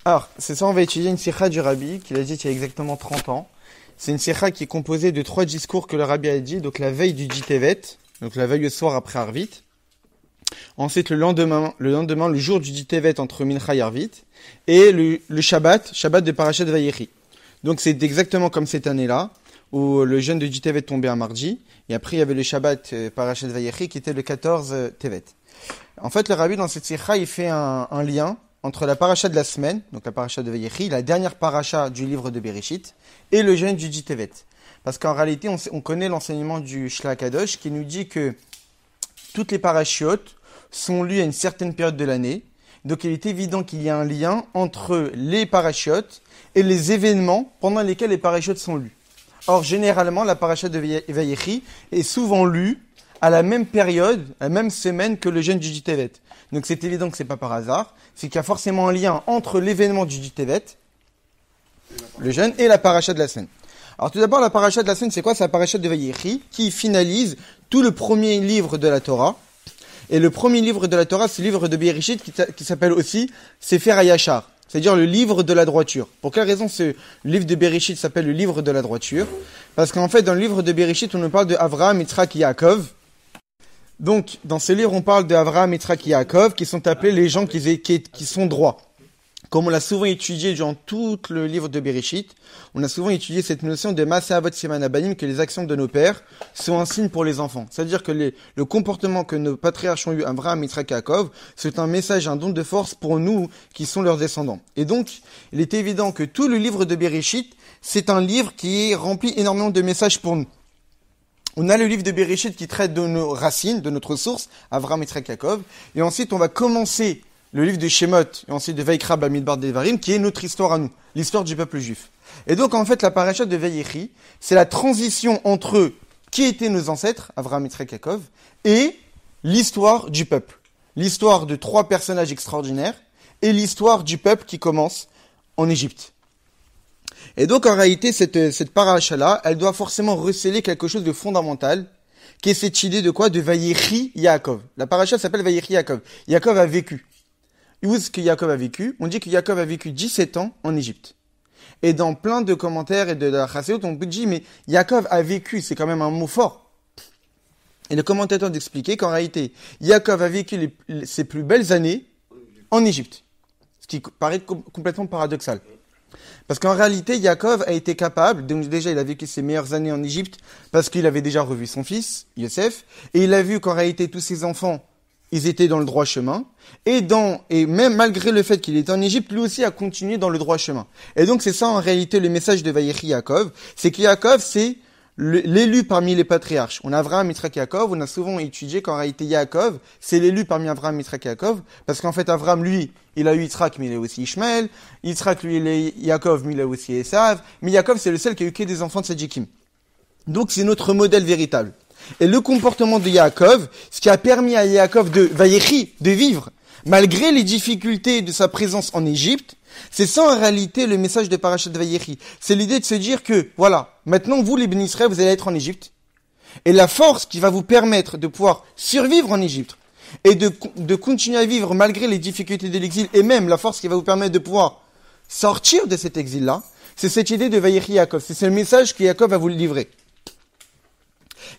Alors, c'est ça, on va étudier une sikha du Rabbi, qu'il a dit il y a exactement 30 ans. C'est une sikha qui est composée de 3 discours que le Rabbi a dit, donc la veille du Ditevet, donc la veille au soir après Arvit. Ensuite, le lendemain, le jour du Ditevet entre Mincha et Arvit. Et le Shabbat de Parashat Vayechi. Donc c'est exactement comme cette année-là, où le jeûne de Ditevet tombait un mardi. Et après, il y avait le Shabbat Parashat Vayechi qui était le 14 Tevet. En fait, le Rabbi, dans cette sikha, il fait un lien entre la paracha de la semaine, donc la paracha de Vayechi, la dernière paracha du livre de Bereshit, et le jeûne du Ditevet. Parce qu'en réalité, on connaît l'enseignement du Shlach Kadosh qui nous dit que toutes les parachiotes sont lues à une certaine période de l'année. Donc il est évident qu'il y a un lien entre les parachiotes et les événements pendant lesquels les parachiotes sont lus. Or, généralement, la paracha de Vayechi est souvent lue à la même période, à la même semaine que le jeûne du Ditevet. Donc c'est évident que c'est pas par hasard, c'est qu'il y a forcément un lien entre l'événement du Ditevet, le jeûne, et la paracha de la semaine. Alors tout d'abord, la paracha de la semaine, c'est quoi? C'est la paracha de Vayechi, qui finalise tout le premier livre de la Torah. Et le premier livre de la Torah, c'est le livre de Bereshit, qui s'appelle aussi Sefer HaYashar, c'est-à-dire le livre de la droiture. Pour quelle raison ce livre de Bereshit s'appelle le livre de la droiture? Parce qu'en fait, dans le livre de Bereshit, on nous parle de Avraham, Yitzhak et Yaakov. Donc, dans ce livre, on parle de Avraham, Yitzhak et Yaakov, qui sont appelés les gens qui sont droits. Comme on l'a souvent étudié durant tout le livre de Bereshit, on a souvent étudié cette notion de Maaseh Avot Siman Abanim, que les actions de nos pères sont un signe pour les enfants. C'est-à-dire que le comportement que nos patriarches ont eu, Avraham, Yitzhak et Yaakov, c'est un message, un don de force pour nous qui sont leurs descendants. Et donc, il est évident que tout le livre de Bereshit, c'est un livre qui est rempli énormément de messages pour nous. On a le livre de Bereshit qui traite de nos racines, de notre source, Avraham, Yitzhak, Yaakov. Et ensuite, on va commencer le livre de Shemot, et ensuite de Vaikra, Bamidbar, Devarim, qui est notre histoire à nous, l'histoire du peuple juif. Et donc, en fait, la paracha de Vayechi, c'est la transition entre qui étaient nos ancêtres, Avraham, Yitzhak, Yaakov, et l'histoire du peuple. L'histoire de 3 personnages extraordinaires, et l'histoire du peuple qui commence en Égypte. Et donc, en réalité, cette paracha-là, elle doit forcément recéler quelque chose de fondamental, qui est cette idée de quoi? De Vayechi Yaakov. La paracha s'appelle Vayechi Yaakov. Yaakov a vécu. Où est-ce que Yaakov a vécu? On dit que Yaakov a vécu 17 ans en Égypte. Et dans plein de commentaires et de la Chassidut, on peut dire, mais Yaakov a vécu, c'est quand même un mot fort. Et le commentateur d'expliquer qu'en réalité, Yaakov a vécu ses plus belles années en Égypte. Ce qui paraît complètement paradoxal. Parce qu'en réalité, Yaakov a été capable, donc déjà il a vécu ses meilleures années en Égypte, parce qu'il avait déjà revu son fils, Yosef, et il a vu qu'en réalité tous ses enfants, ils étaient dans le droit chemin, et même malgré le fait qu'il était en Égypte, lui aussi a continué dans le droit chemin. Et donc c'est ça en réalité le message de Vayechi Yaakov, c'est que Yaakov c'est l'élu parmi les patriarches. On a Avraham, Yitzhak, Yaakov, on a souvent étudié qu'en réalité Yaakov, c'est l'élu parmi Avraham, Yitzhak, Yaakov, parce qu'en fait Avraham, lui, il a eu Yitzhak, mais il a aussi Ishmaël, Yitzhak, lui, il a eu Yaakov, mais il a aussi Esav, mais Yaakov, c'est le seul qui a eu que des enfants de Sadjikim. Donc c'est notre modèle véritable. Et le comportement de Yaakov, ce qui a permis à Yaakov de Vayechi, de vivre, malgré les difficultés de sa présence en Égypte, c'est ça en réalité le message de Parashat Vayechi. C'est l'idée de se dire que, voilà, maintenant vous les bénis Israël, vous allez être en Égypte. Et la force qui va vous permettre de pouvoir survivre en Égypte et de continuer à vivre malgré les difficultés de l'exil et même la force qui va vous permettre de pouvoir sortir de cet exil-là, c'est cette idée de Vayechi Yaakov. C'est ce message que Yaakov va vous livrer.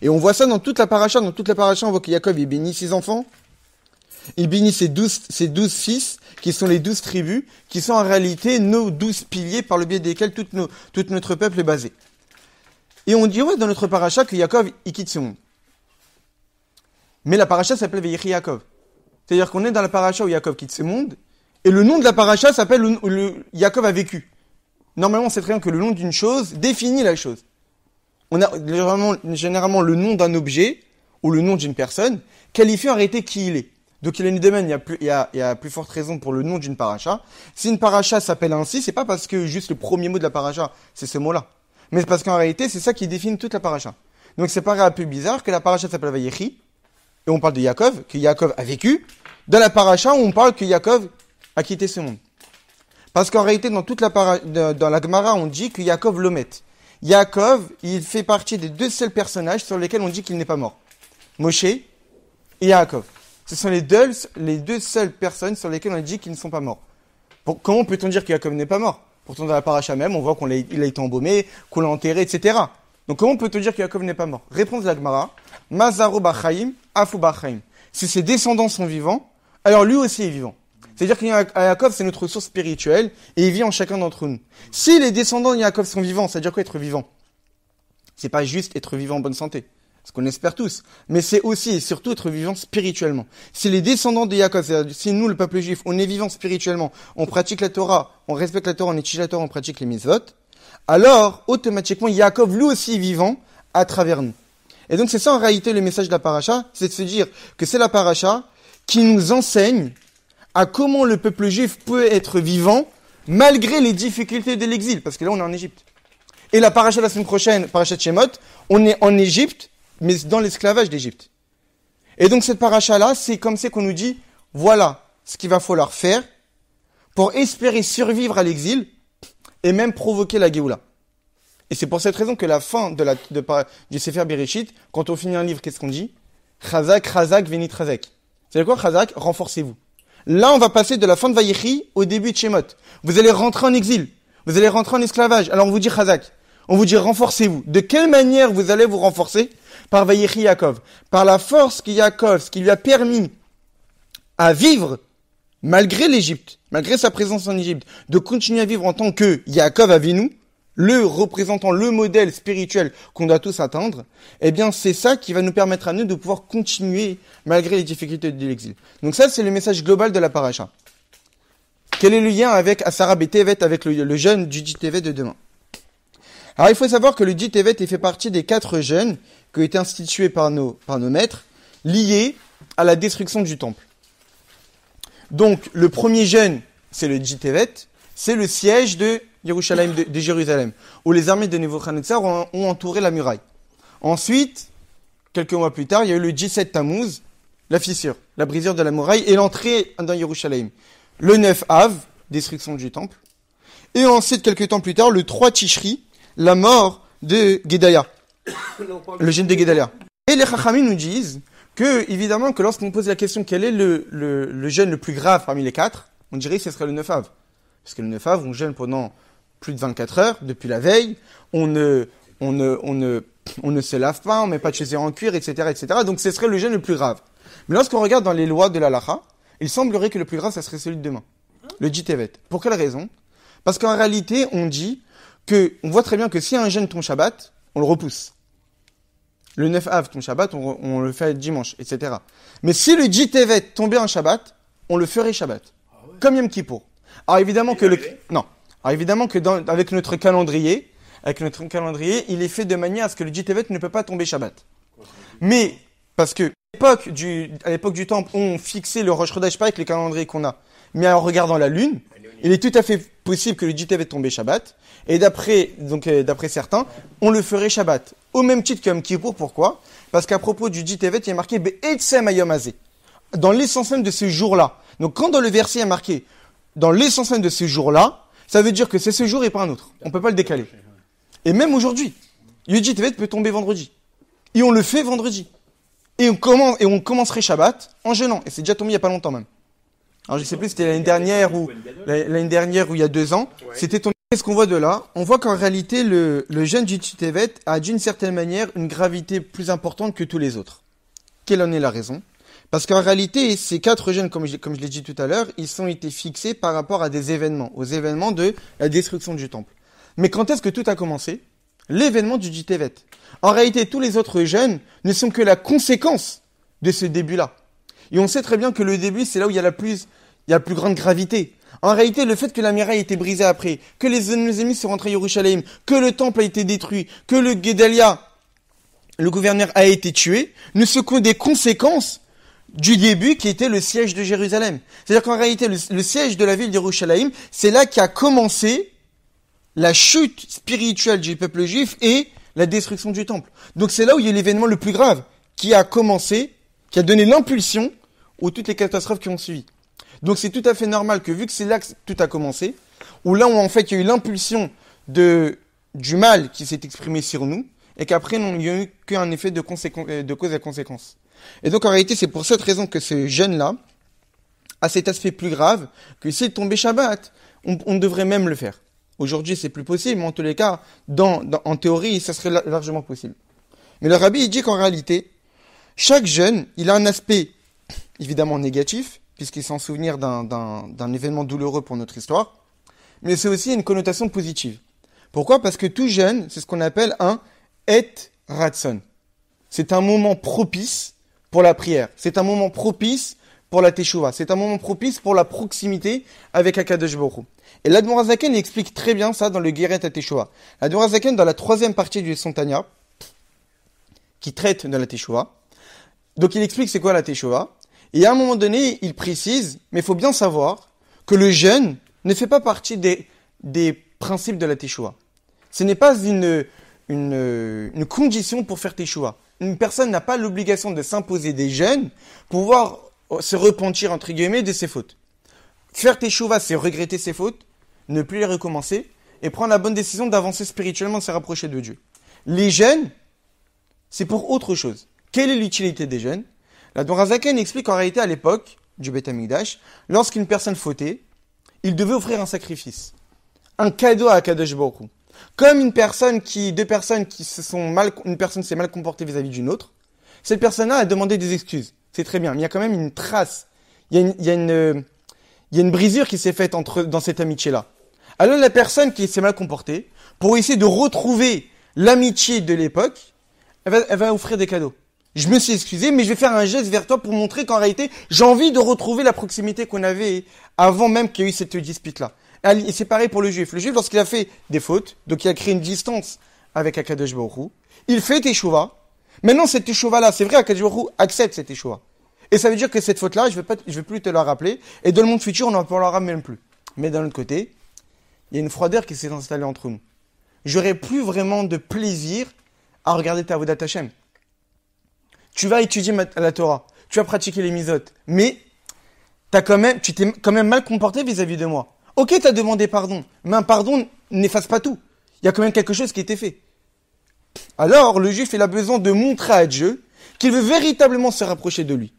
Et on voit ça dans toute la paracha. Dans toute la paracha, on voit que Yaakov, il bénit ses enfants. Il bénit ses 12 fils, qui sont les 12 tribus, qui sont en réalité nos 12 piliers par le biais desquels tout notre peuple est basé. Et on dit, ouais, dans notre paracha, que Yaakov, il quitte ce monde. Mais la paracha s'appelle Vayechi Yaakov. C'est-à-dire qu'on est dans la paracha où Yaakov quitte ce monde, et le nom de la paracha s'appelle Yaakov a vécu. Normalement, c'est très bien que le nom d'une chose définit la chose. On a généralement le nom d'un objet, ou le nom d'une personne, qualifie en réalité qui il est. Donc il y a une domaine, il y a plus forte raison pour le nom d'une paracha. Si une paracha s'appelle ainsi, c'est pas parce que juste le premier mot de la paracha, c'est ce mot-là. Mais c'est parce qu'en réalité, c'est ça qui définit toute la paracha. Donc c'est paraît un peu bizarre que la paracha s'appelle Vayechi, et on parle de Yaakov, que Yaakov a vécu, dans la paracha où on parle que Yaakov a quitté ce monde. Parce qu'en réalité, dans la Gemara, on dit que Yaakov l'omet. Yaakov, il fait partie des 2 seuls personnages sur lesquels on dit qu'il n'est pas mort. Moshe et Yaakov. Ce sont les deux seules personnes sur lesquelles on dit qu'ils ne sont pas morts. Comment peut-on dire que Yaakov n'est pas mort? Pourtant, dans la paracha même, on voit il a été embaumé, qu'on l'a enterré, etc. Donc, comment peut-on dire que Yaakov n'est pas mort? Réponse de la Gemara, Mazaro Bachaim, Afu Bachaim. Si ses descendants sont vivants, alors lui aussi est vivant. C'est-à-dire que Yaakov, c'est notre source spirituelle, et il vit en chacun d'entre nous. Si les descendants de Yaakov sont vivants, c'est-à-dire quoi être vivant? C'est pas juste être vivant en bonne santé, ce qu'on espère tous, mais c'est aussi et surtout être vivant spirituellement. Si les descendants de Yaakov, c'est-à-dire si nous, le peuple juif, on est vivant spirituellement, on pratique la Torah, on respecte la Torah, on étudie la Torah, on pratique les mitzvot, alors automatiquement Yaakov lui aussi est vivant à travers nous. Et donc c'est ça en réalité le message de la paracha, c'est de se dire que c'est la paracha qui nous enseigne à comment le peuple juif peut être vivant malgré les difficultés de l'exil, parce que là on est en Égypte. Et la paracha de la semaine prochaine, paracha de Shemot, on est en Égypte, mais dans l'esclavage d'Égypte. Et donc cette paracha-là, c'est comme c'est qu'on nous dit, voilà ce qu'il va falloir faire pour espérer survivre à l'exil et même provoquer la Géoula. Et c'est pour cette raison que la fin du Sefer Bereshit, quand on finit un livre, qu'est-ce qu'on dit? Chazak, Chazak, Venit Chazak. C'est quoi Chazak? Renforcez-vous. Là, on va passer de la fin de Vayechi au début de Shemot. Vous allez rentrer en exil. Vous allez rentrer en esclavage. Alors on vous dit Chazak. On vous dit renforcez-vous. De quelle manière vous allez vous renforcer? Par Vayechi Yaakov. Par la force que Yaakov, ce qui lui a permis à vivre malgré l'Égypte, malgré sa présence en Égypte, de continuer à vivre en tant que Yaakov Avinu, le représentant, le modèle spirituel qu'on doit tous atteindre, eh bien c'est ça qui va nous permettre à nous de pouvoir continuer malgré les difficultés de l'exil. Donc ça c'est le message global de la paracha. Quel est le lien avec Asara B'Tevet, avec le jeûne du 10 Tevet de demain? Alors il faut savoir que le 10 Tevet fait partie des 4 jeûnes qui ont été institués par nos maîtres, liés à la destruction du temple. Donc le premier jeûne, c'est le 10 Tevet, c'est le siège de Jérusalem, où les armées de Nebuchadnezzar ont entouré la muraille. Ensuite, quelques mois plus tard, il y a eu le 17 Tammuz, la fissure, la brisure de la muraille et l'entrée dans Jérusalem. Le 9 Av, destruction du temple. Et ensuite, quelques temps plus tard, le 3 Tishri, la mort de Guédalia, le jeune de Guédalia. Et les Chachamim nous disent que, évidemment, que lorsqu'on pose la question quel est le jeûne le plus grave parmi les 4, on dirait que ce serait le 9 Av. Parce que le 9 Av, on jeûne pendant plus de 24 heures, depuis la veille, on ne se lave pas, on met pas de chaussures en cuir, etc., etc. Donc ce serait le jeûne le plus grave. Mais lorsqu'on regarde dans les lois de l'Halacha, il semblerait que le plus grave, ça serait celui de demain. Le 10 Tevet. Pour quelle raison? Parce qu'en réalité, on voit très bien que si un jeûne tombe Shabbat, on le repousse. Le 9 Av tombe Shabbat, on le fait dimanche, etc. Mais si le 10 Tevet tombait en Shabbat, on le ferait Shabbat. Comme Yom Kippour. Alors évidemment que avec notre calendrier, il est fait de manière à ce que le 10 Tevet ne peut pas tomber Shabbat. Mais, parce que à l'époque du temple, on fixait le Rosh Chodesh pas avec les calendriers qu'on a, mais en regardant la lune, il est tout à fait possible que le 10 Tevet tombe Shabbat, et d'après certains, on le ferait Shabbat. Au même titre que Yom Kippour, pourquoi? Parce qu'à propos du 10 Tevet, il y a marqué Be'etzem Hayom Hazeh, dans l'essence même de ce jour-là. Donc quand dans le verset il y a marqué dans l'essence même de ce jour-là, ça veut dire que c'est ce jour et pas un autre. On peut pas le décaler. Et même aujourd'hui, le 10 Tevet peut tomber vendredi. Et on le fait vendredi. Et on commencerait Shabbat en jeûnant. Et c'est déjà tombé il y a pas longtemps même. Alors je sais plus, c'était l'année dernière ou il y a 2 ans. Ouais. C'était tombé. Qu'est-ce qu'on voit de là? On voit qu'en réalité, le jeûne du 10 Tevet a d'une certaine manière une gravité plus importante que tous les autres. Quelle en est la raison? Parce qu'en réalité, ces 4 jeûnes, comme je l'ai dit tout à l'heure, ils ont été fixés par rapport à des événements, aux événements de la destruction du temple. Mais quand est-ce que tout a commencé? L'événement du 10 Tevet. En réalité, tous les autres jeûnes ne sont que la conséquence de ce début-là. Et on sait très bien que le début, c'est là où il y a la plus grande gravité. En réalité, le fait que la muraille a été brisée après, que les ennemis sont rentrés à Jérusalem, que le temple a été détruit, que le Guédalia, le gouverneur, a été tué, ne sont que des conséquences du début qui était le siège de Jérusalem. C'est-à-dire qu'en réalité, le siège de la ville de Jérusalem, c'est là qu'a commencé la chute spirituelle du peuple juif et la destruction du temple. Donc c'est là où il y a l'événement le plus grave qui a commencé, qui a donné l'impulsion aux toutes les catastrophes qui ont suivi. Donc c'est tout à fait normal que vu que c'est là que tout a commencé, où là où en fait il y a eu l'impulsion du mal qui s'est exprimé sur nous, et qu'après il n'y a eu qu'un effet de cause à conséquence. Et donc en réalité c'est pour cette raison que ce jeûne-là a cet aspect plus grave que s'il tombait Shabbat, on devrait même le faire. Aujourd'hui, c'est plus possible, mais en tous les cas, en théorie, ça serait largement possible. Mais le rabbi, il dit qu'en réalité, chaque jeûne, il a un aspect évidemment négatif, puisqu'il s'en souvenir d'un événement douloureux pour notre histoire, mais c'est aussi une connotation positive. Pourquoi ? Parce que tout jeûne, c'est ce qu'on appelle un et ratson. C'est un moment propice pour la prière. C'est un moment propice pour la teshuva. C'est un moment propice pour la proximité avec Akadosh Baruch Hu. Et l'Admor HaZaken explique très bien ça dans le Geret HaTeshuva. L'Admor HaZaken, dans la 3e partie du Sontania, qui traite de la teshuva, donc il explique c'est quoi la teshuva. Et à un moment donné, il précise, mais il faut bien savoir que le jeûne ne fait pas partie des principes de la teshuva. Ce n'est pas une condition pour faire teshuva. Une personne n'a pas l'obligation de s'imposer des jeûnes pour pouvoir se repentir, entre guillemets, de ses fautes. Faire teshuva, c'est regretter ses fautes, ne plus les recommencer, et prendre la bonne décision d'avancer spirituellement, de se rapprocher de Dieu. Les jeûnes, c'est pour autre chose. Quelle est l'utilité des jeûnes ? L'Admor HaZaken explique qu'en réalité, à l'époque du Beth Amikdash, lorsqu'une personne fautait, il devait offrir un sacrifice, un cadeau à Akadosh Baruch Hu. Comme deux personnes qui une personne s'est mal comportée vis-à-vis d'une autre, cette personne-là a demandé des excuses. C'est très bien, mais il y a quand même une trace. Il y a une brisure qui s'est faite dans cette amitié-là. Alors la personne qui s'est mal comportée, pour essayer de retrouver l'amitié de l'époque, elle va offrir des cadeaux. Je me suis excusé, mais je vais faire un geste vers toi pour montrer qu'en réalité, j'ai envie de retrouver la proximité qu'on avait avant même qu'il y ait eu cette dispute-là. Et c'est pareil pour le juif. Le juif, lorsqu'il a fait des fautes, donc il a créé une distance avec Akadosh Baruch Hu, il fait teshuva. Maintenant, cette teshuva-là, c'est vrai, Akadosh Baruch Hu accepte cette teshuva. Et ça veut dire que cette faute-là, je vais plus te la rappeler, et dans le monde futur, on n'en parlera même plus. Mais d'un autre côté, il y a une froideur qui s'est installée entre nous. J'aurais plus vraiment de plaisir à regarder ta Avodat Hashem. Tu vas étudier la Torah, tu vas pratiquer les misotes, mais tu t'es quand même mal comporté vis-à-vis de moi. Ok, tu as demandé pardon, mais un pardon n'efface pas tout. Il y a quand même quelque chose qui a été fait. Alors, le juif, il a besoin de montrer à Dieu qu'il veut véritablement se rapprocher de lui.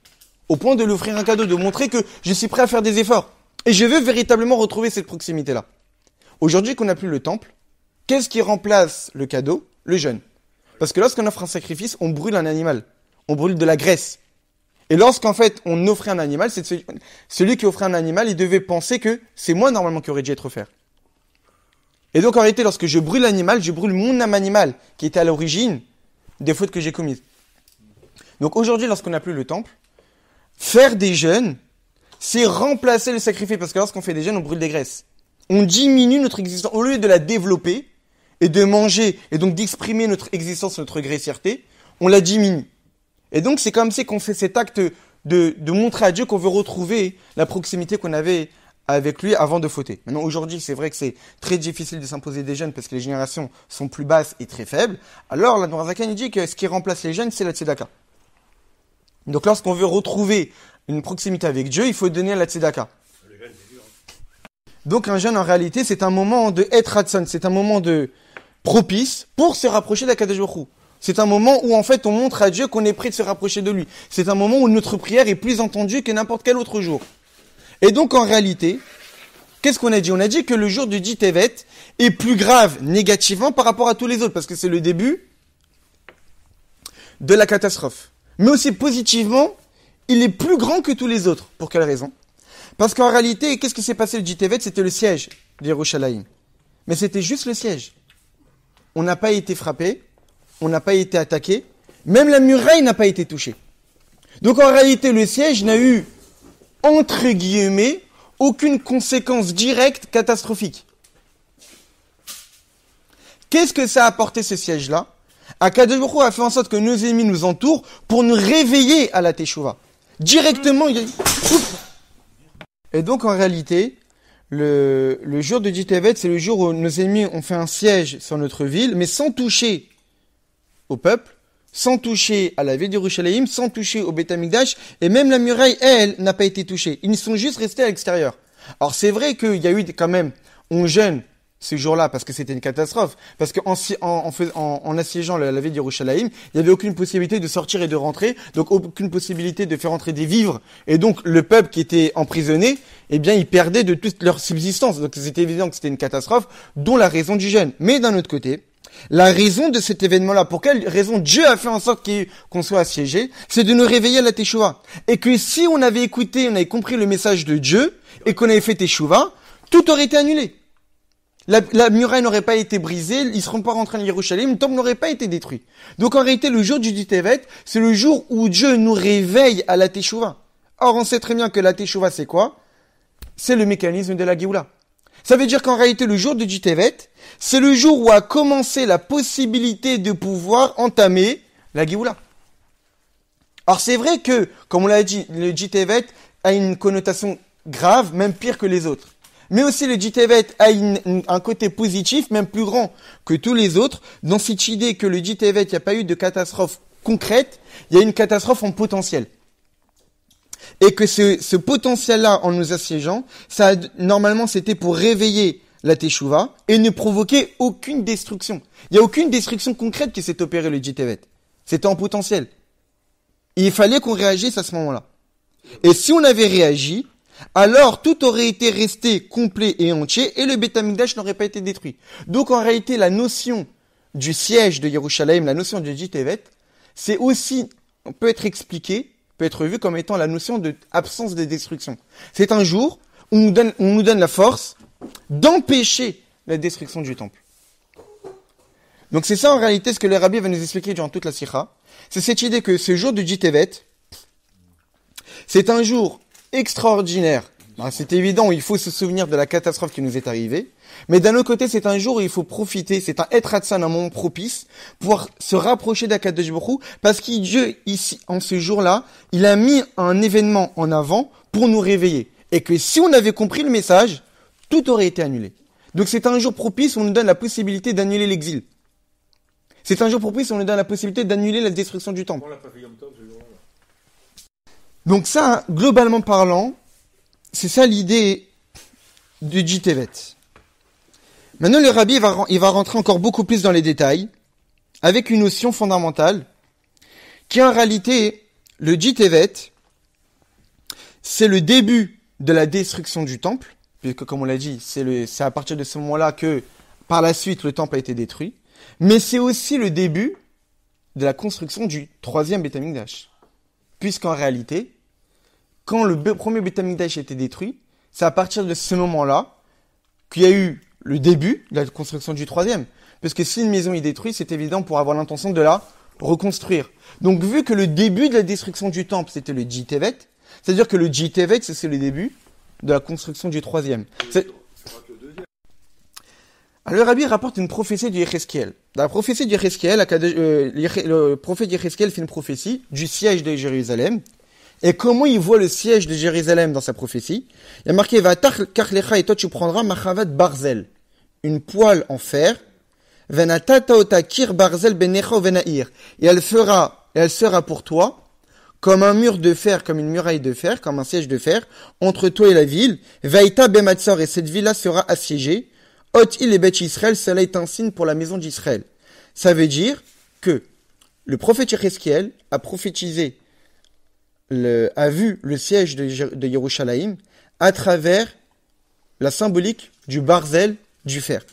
Au point de lui offrir un cadeau, de montrer que je suis prêt à faire des efforts. Et je veux véritablement retrouver cette proximité-là. Aujourd'hui qu'on n'a plus le temple, qu'est-ce qui remplace le cadeau ? Le jeûne. Parce que lorsqu'on offre un sacrifice, on brûle un animal. On brûle de la graisse. Et lorsqu'en fait, on offrait un animal, c'est celui qui offrait un animal, il devait penser que c'est moi normalement qui aurait dû être offert. Et donc en réalité, lorsque je brûle l'animal, je brûle mon âme animale qui était à l'origine des fautes que j'ai commises. Donc aujourd'hui, lorsqu'on n'a plus le temple, faire des jeûnes, c'est remplacer le sacrifice. Parce que lorsqu'on fait des jeûnes, on brûle des graisses. On diminue notre existence. Au lieu de la développer et de manger et donc d'exprimer notre existence, notre graissièreté, on la diminue. Et donc c'est comme si qu'on fait cet acte de montrer à Dieu qu'on veut retrouver la proximité qu'on avait avec lui avant de fauter. Maintenant aujourd'hui, c'est vrai que c'est très difficile de s'imposer des jeûnes parce que les générations sont plus basses et très faibles. Alors l'Admor HaZaken dit que ce qui remplace les jeûnes, c'est la tzedaka. Donc lorsqu'on veut retrouver une proximité avec Dieu, il faut donner la tzedaka. Donc un jeûne en réalité, c'est un moment de et ratson, c'est un moment de propice pour se rapprocher d'Akadosh Baruch Hu. C'est un moment où en fait on montre à Dieu qu'on est prêt de se rapprocher de lui. C'est un moment où notre prière est plus entendue que n'importe quel autre jour. Et donc en réalité, qu'est-ce qu'on a dit ? On a dit que le jour du 10 Tevet est plus grave négativement par rapport à tous les autres, parce que c'est le début de la catastrophe. Mais aussi positivement, il est plus grand que tous les autres. Pour quelle raison ? Parce qu'en réalité, qu'est-ce qui s'est passé le 10 Tevet ? C'était le siège d'Yerushalayim. Mais c'était juste le siège. On n'a pas été frappé, on n'a pas été attaqué, même la muraille n'a pas été touchée. Donc en réalité, le siège n'a eu, entre guillemets, aucune conséquence directe catastrophique. Qu'est-ce que ça a apporté ce siège-là ? Akadosh Baruch Hu a fait en sorte que nos ennemis nous entourent pour nous réveiller à la teshuva. Directement, il a dit... Et donc en réalité, le jour de 10 Tevet, c'est le jour où nos ennemis ont fait un siège sur notre ville, mais sans toucher au peuple, sans toucher à la ville d'Yerushalayim, sans toucher au Beth Amikdash, et même la muraille, elle, n'a pas été touchée. Ils sont juste restés à l'extérieur. Alors c'est vrai qu'il y a eu quand même, on jeûne ce jour-là, parce que c'était une catastrophe. Parce en assiégeant la ville d'Yerushalayim, il n'y avait aucune possibilité de sortir et de rentrer, donc aucune possibilité de faire entrer des vivres. Et donc, le peuple qui était emprisonné, eh bien, il perdait de toute leur subsistance. Donc, c'était évident que c'était une catastrophe, dont la raison du jeûne. Mais d'un autre côté, la raison de cet événement-là, pour quelle raison Dieu a fait en sorte qu'on soit assiégé, c'est de nous réveiller à la Teshuvah. Et que si on avait écouté, on avait compris le message de Dieu, et qu'on avait fait Teshuvah, tout aurait été annulé. La muraille n'aurait pas été brisée, ils ne seront pas rentrés en Yerushalayim, le temple n'aurait pas été détruit. Donc en réalité, le jour du Tevet, c'est le jour où Dieu nous réveille à la Teshuvah. Or, on sait très bien que la Teshuvah, c'est quoi? C'est le mécanisme de la Géoula. Ça veut dire qu'en réalité, le jour du Tevet, c'est le jour où a commencé la possibilité de pouvoir entamer la Géoula. Alors c'est vrai que, comme on l'a dit, le Tevet a une connotation grave, même pire que les autres. Mais aussi le Tevet a un côté positif, même plus grand que tous les autres, dans cette idée que le Tevet, il n'y a pas eu de catastrophe concrète, il y a une catastrophe en potentiel. Et que ce potentiel-là, en nous assiégeant, normalement, c'était pour réveiller la Teshuvah et ne provoquer aucune destruction. Il n'y a aucune destruction concrète qui s'est opérée le Tevet. C'était en potentiel. Et il fallait qu'on réagisse à ce moment-là. Et si on avait réagi, alors tout aurait été resté complet et entier et le Beth Amikdash n'aurait pas été détruit. Donc en réalité, la notion du siège de Yerushalayim, la notion du Tevet, c'est aussi, peut être expliqué, peut être vu comme étant la notion de absence de destruction. C'est un jour où on nous donne la force d'empêcher la destruction du temple. Donc c'est ça en réalité ce que le Rabbi va nous expliquer durant toute la Sikha. C'est cette idée que ce jour du Tevet, c'est un jour extraordinaire. C'est évident, il faut se souvenir de la catastrophe qui nous est arrivée. Mais d'un autre côté, c'est un jour où il faut profiter, c'est un Etratsan, un moment propice, pour se rapprocher d'Akadosh Baruch Hu, parce que Dieu, ici, en ce jour-là, il a mis un événement en avant pour nous réveiller. Et que si on avait compris le message, tout aurait été annulé. Donc c'est un jour propice où on nous donne la possibilité d'annuler l'exil. C'est un jour propice où on nous donne la possibilité d'annuler la destruction du temple. Donc ça, globalement parlant, c'est ça l'idée du Tevet. Maintenant, le Rabbi il va rentrer encore beaucoup plus dans les détails, avec une notion fondamentale, qui en réalité, le Tevet, c'est le début de la destruction du temple, puisque comme on l'a dit, c'est à partir de ce moment-là que, par la suite, le temple a été détruit, mais c'est aussi le début de la construction du troisième Beth Amikdash. Puisqu'en réalité, quand le premier Beth Amikdash a été détruit, c'est à partir de ce moment-là qu'il y a eu le début de la construction du troisième. Parce que si une maison est détruite, c'est évident pour avoir l'intention de la reconstruire. Donc vu que le début de la destruction du temple, c'était le Tevet, c'est-à-dire que le Tevet, c'est le début de la construction du troisième. Alors le Rabbi rapporte une prophétie du Yecheskel. Dans la prophétie du Yecheskel, le prophète Yecheskel fait une prophétie du siège de Jérusalem. Et comment il voit le siège de Jérusalem dans sa prophétie? Il y a marqué, va kachlecha, et toi tu prendras machavat barzel, une poêle en fer, venatata ota kir barzel benecha venair, et elle sera pour toi comme un mur de fer, comme une muraille de fer, comme un siège de fer, entre toi et la ville, vaïta bematzor, et cette ville-là sera assiégée, ot il et bet Israël, cela est un signe pour la maison d'Israël. Ça veut dire que le prophète Yecheskel a prophétisé a vu le siège de Yerushalayim à travers la symbolique du barzel, du fer.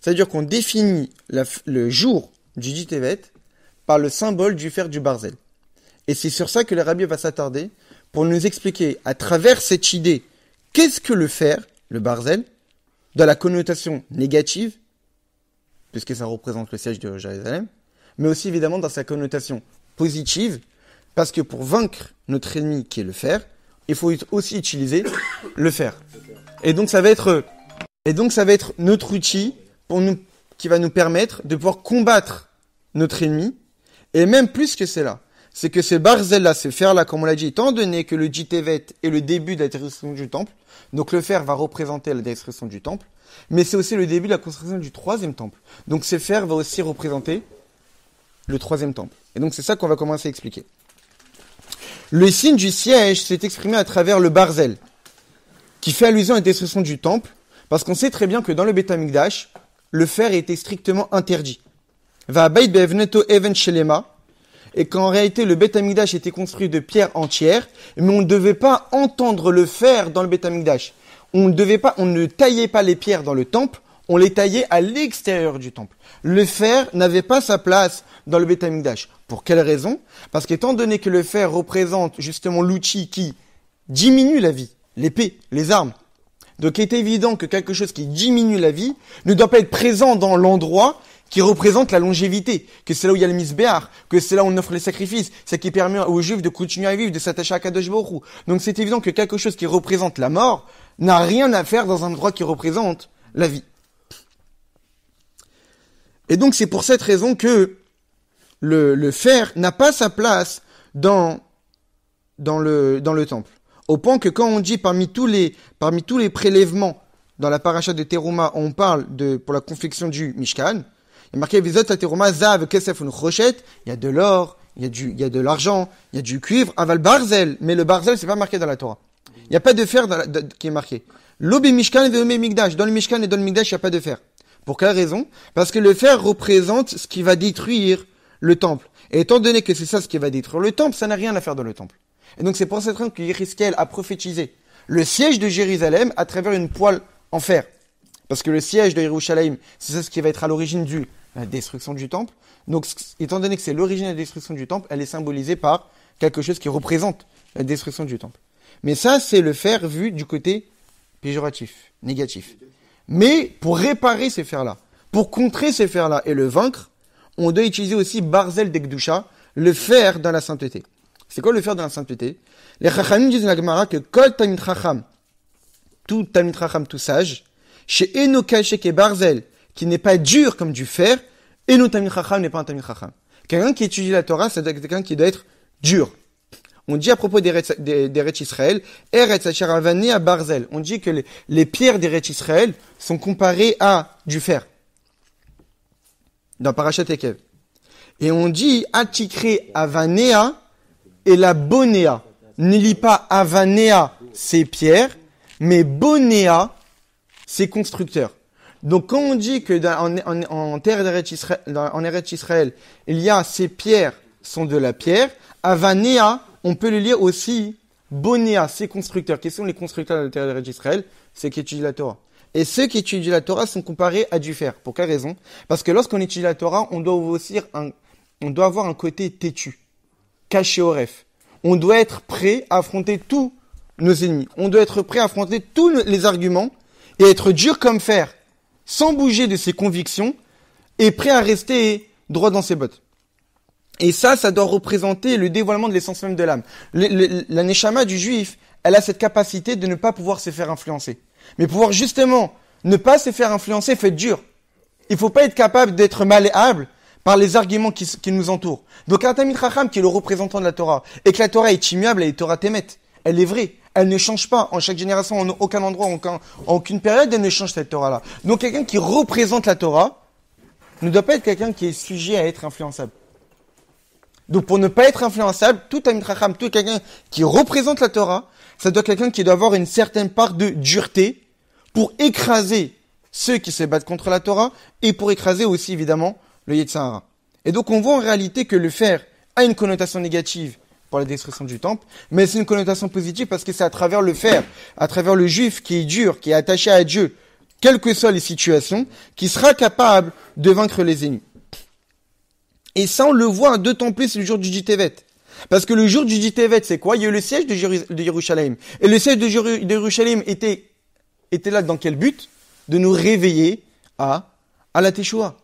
C'est-à-dire qu'on définit le jour du Tevet par le symbole du fer du barzel. Et c'est sur ça que le Rabbi va s'attarder pour nous expliquer à travers cette idée qu'est-ce que le fer, le barzel, dans la connotation négative, puisque ça représente le siège de Jérusalem, mais aussi évidemment dans sa connotation positive, parce que pour vaincre notre ennemi qui est le fer, il faut aussi utiliser le fer. Et donc ça va être notre outil qui va nous permettre de pouvoir combattre notre ennemi. Et même plus que cela, c'est que ce barzel-là, ce fer-là, comme on l'a dit, étant donné que le Tevet est le début de la destruction du temple, donc le fer va représenter la destruction du temple, mais c'est aussi le début de la construction du troisième temple. Donc ce fer va aussi représenter le troisième temple. Et donc c'est ça qu'on va commencer à expliquer. Le signe du siège s'est exprimé à travers le barzel, qui fait allusion à la destruction du temple, Parce qu'on sait très bien que dans le Beth Amikdash, le fer était strictement interdit. Va'abayt be'evneto even shelema. Et qu'en réalité, le Beth Amikdash était construit de pierres entières, mais on ne devait pas entendre le fer dans le Beth Amikdash. On ne taillait pas les pierres dans le temple, on les taillait à l'extérieur du temple. Le fer n'avait pas sa place dans le Beth Amikdash. Pour quelle raison? Parce qu'étant donné que le fer représente justement l'outil qui diminue la vie, l'épée, les armes, donc il est évident que quelque chose qui diminue la vie ne doit pas être présent dans l'endroit qui représente la longévité, que c'est là où il y a le misbéar, que c'est là où on offre les sacrifices, c'est qui permet aux Juifs de continuer à vivre, de s'attacher à Kadosh Baruch Hu. Donc c'est évident que quelque chose qui représente la mort n'a rien à faire dans un endroit qui représente la vie. Et donc c'est pour cette raison que le fer n'a pas sa place dans le temple. Au point que quand on dit parmi tous les prélèvements dans la paracha de Teruma, on parle pour la confection du Mishkan, il y a marqué Vizot Teruma Zav Kesef un Chochet, il y a de l'or, il y a de l'argent, il y a du cuivre, aval barzel, mais le barzel c'est pas marqué dans la Torah. Il n'y a pas de fer qui est marqué. L'obi Mishkan et l'obi Migdash, dans le Mishkan et dans le Migdash il n'y a pas de fer. Pour quelle raison? Parce que le fer représente ce qui va détruire le temple. Et étant donné que c'est ça ce qui va détruire le temple, ça n'a rien à faire dans le temple. Et donc c'est pour cette raison que Yézéchiel a prophétisé le siège de Jérusalem à travers une poêle en fer. Parce que le siège de Yerushalayim, c'est ça ce qui va être à l'origine de la destruction du temple. Donc étant donné que c'est l'origine de la destruction du temple, elle est symbolisée par quelque chose qui représente la destruction du temple. Mais ça, c'est le fer vu du côté péjoratif, négatif. Mais pour réparer ces fers-là, pour contrer ces fers-là et le vaincre, on doit utiliser aussi Barzel d'Ekdusha, le fer dans la sainteté. C'est quoi le fer dans la sainteté? Les Chachamim disent dans la Gemara que Kol Talmid Chacham, tout Talmid Chacham, tout sage, chez Eno Kalshek et Barzel, qui n'est pas dur comme du fer, Eno Talmid Chacham n'est pas un Talmid Chacham. Quelqu'un qui étudie la Torah, c'est quelqu'un qui doit être dur. On dit à propos d'Eretz Israël, Eretz Asher Avane à Barzel. On dit que les pierres d'Eretz Israël sont comparées à du fer. Dans Parashat Ekev. Et on dit Atikre Avanea et la Bonea. Ne lis pas Avanea, c'est pierre, mais Bonea, c'est constructeur. Donc quand on dit que en terre d'Eretz Israël, en Eretz Israël, il y a ces pierres sont de la pierre, Avanea, on peut le lire aussi Bonea, c'est constructeurs. Quels sont les constructeurs de la terre d'Israël? C'est qui étudient la Torah. Et ceux qui étudient la Torah sont comparés à du fer. Pour quelle raison? Parce que lorsqu'on étudie la Torah, on doit avoir un côté têtu, caché au ref. On doit être prêt à affronter tous nos ennemis. On doit être prêt à affronter tous les arguments et être dur comme fer, sans bouger de ses convictions et prêt à rester droit dans ses bottes. Et ça doit représenter le dévoilement de l'essence même de l'âme. La neshama du juif, elle a cette capacité de ne pas pouvoir se faire influencer. Mais pouvoir justement ne pas se faire influencer, fait dur. Il faut pas être capable d'être malléable par les arguments qui nous entourent. Donc un Talmid Chacham qui est le représentant de la Torah, et que la Torah est immuable, elle est Torah Temet. Elle est vraie. Elle ne change pas en chaque génération, en aucun endroit, en aucune période, elle ne change cette Torah-là. Donc quelqu'un qui représente la Torah ne doit pas être quelqu'un qui est sujet à être influençable. Donc pour ne pas être influençable, tout Talmid Chacham, tout quelqu'un qui représente la Torah, ça doit être quelqu'un qui doit avoir une certaine part de dureté pour écraser ceux qui se battent contre la Torah et pour écraser aussi évidemment le Yetzer Hara. Et donc on voit en réalité que le fer a une connotation négative pour la destruction du temple, mais c'est une connotation positive parce que c'est à travers le fer, à travers le juif qui est dur, qui est attaché à Dieu, quelles que soient les situations, qui sera capable de vaincre les ennemis. Et ça, on le voit d'autant plus le jour du Jitevet. Parce que le jour du Jitevet, c'est quoi? Il y a eu le siège de Yerushalayim. Et le siège de Yerushalayim était là dans quel but? De nous réveiller à la Teshuvah.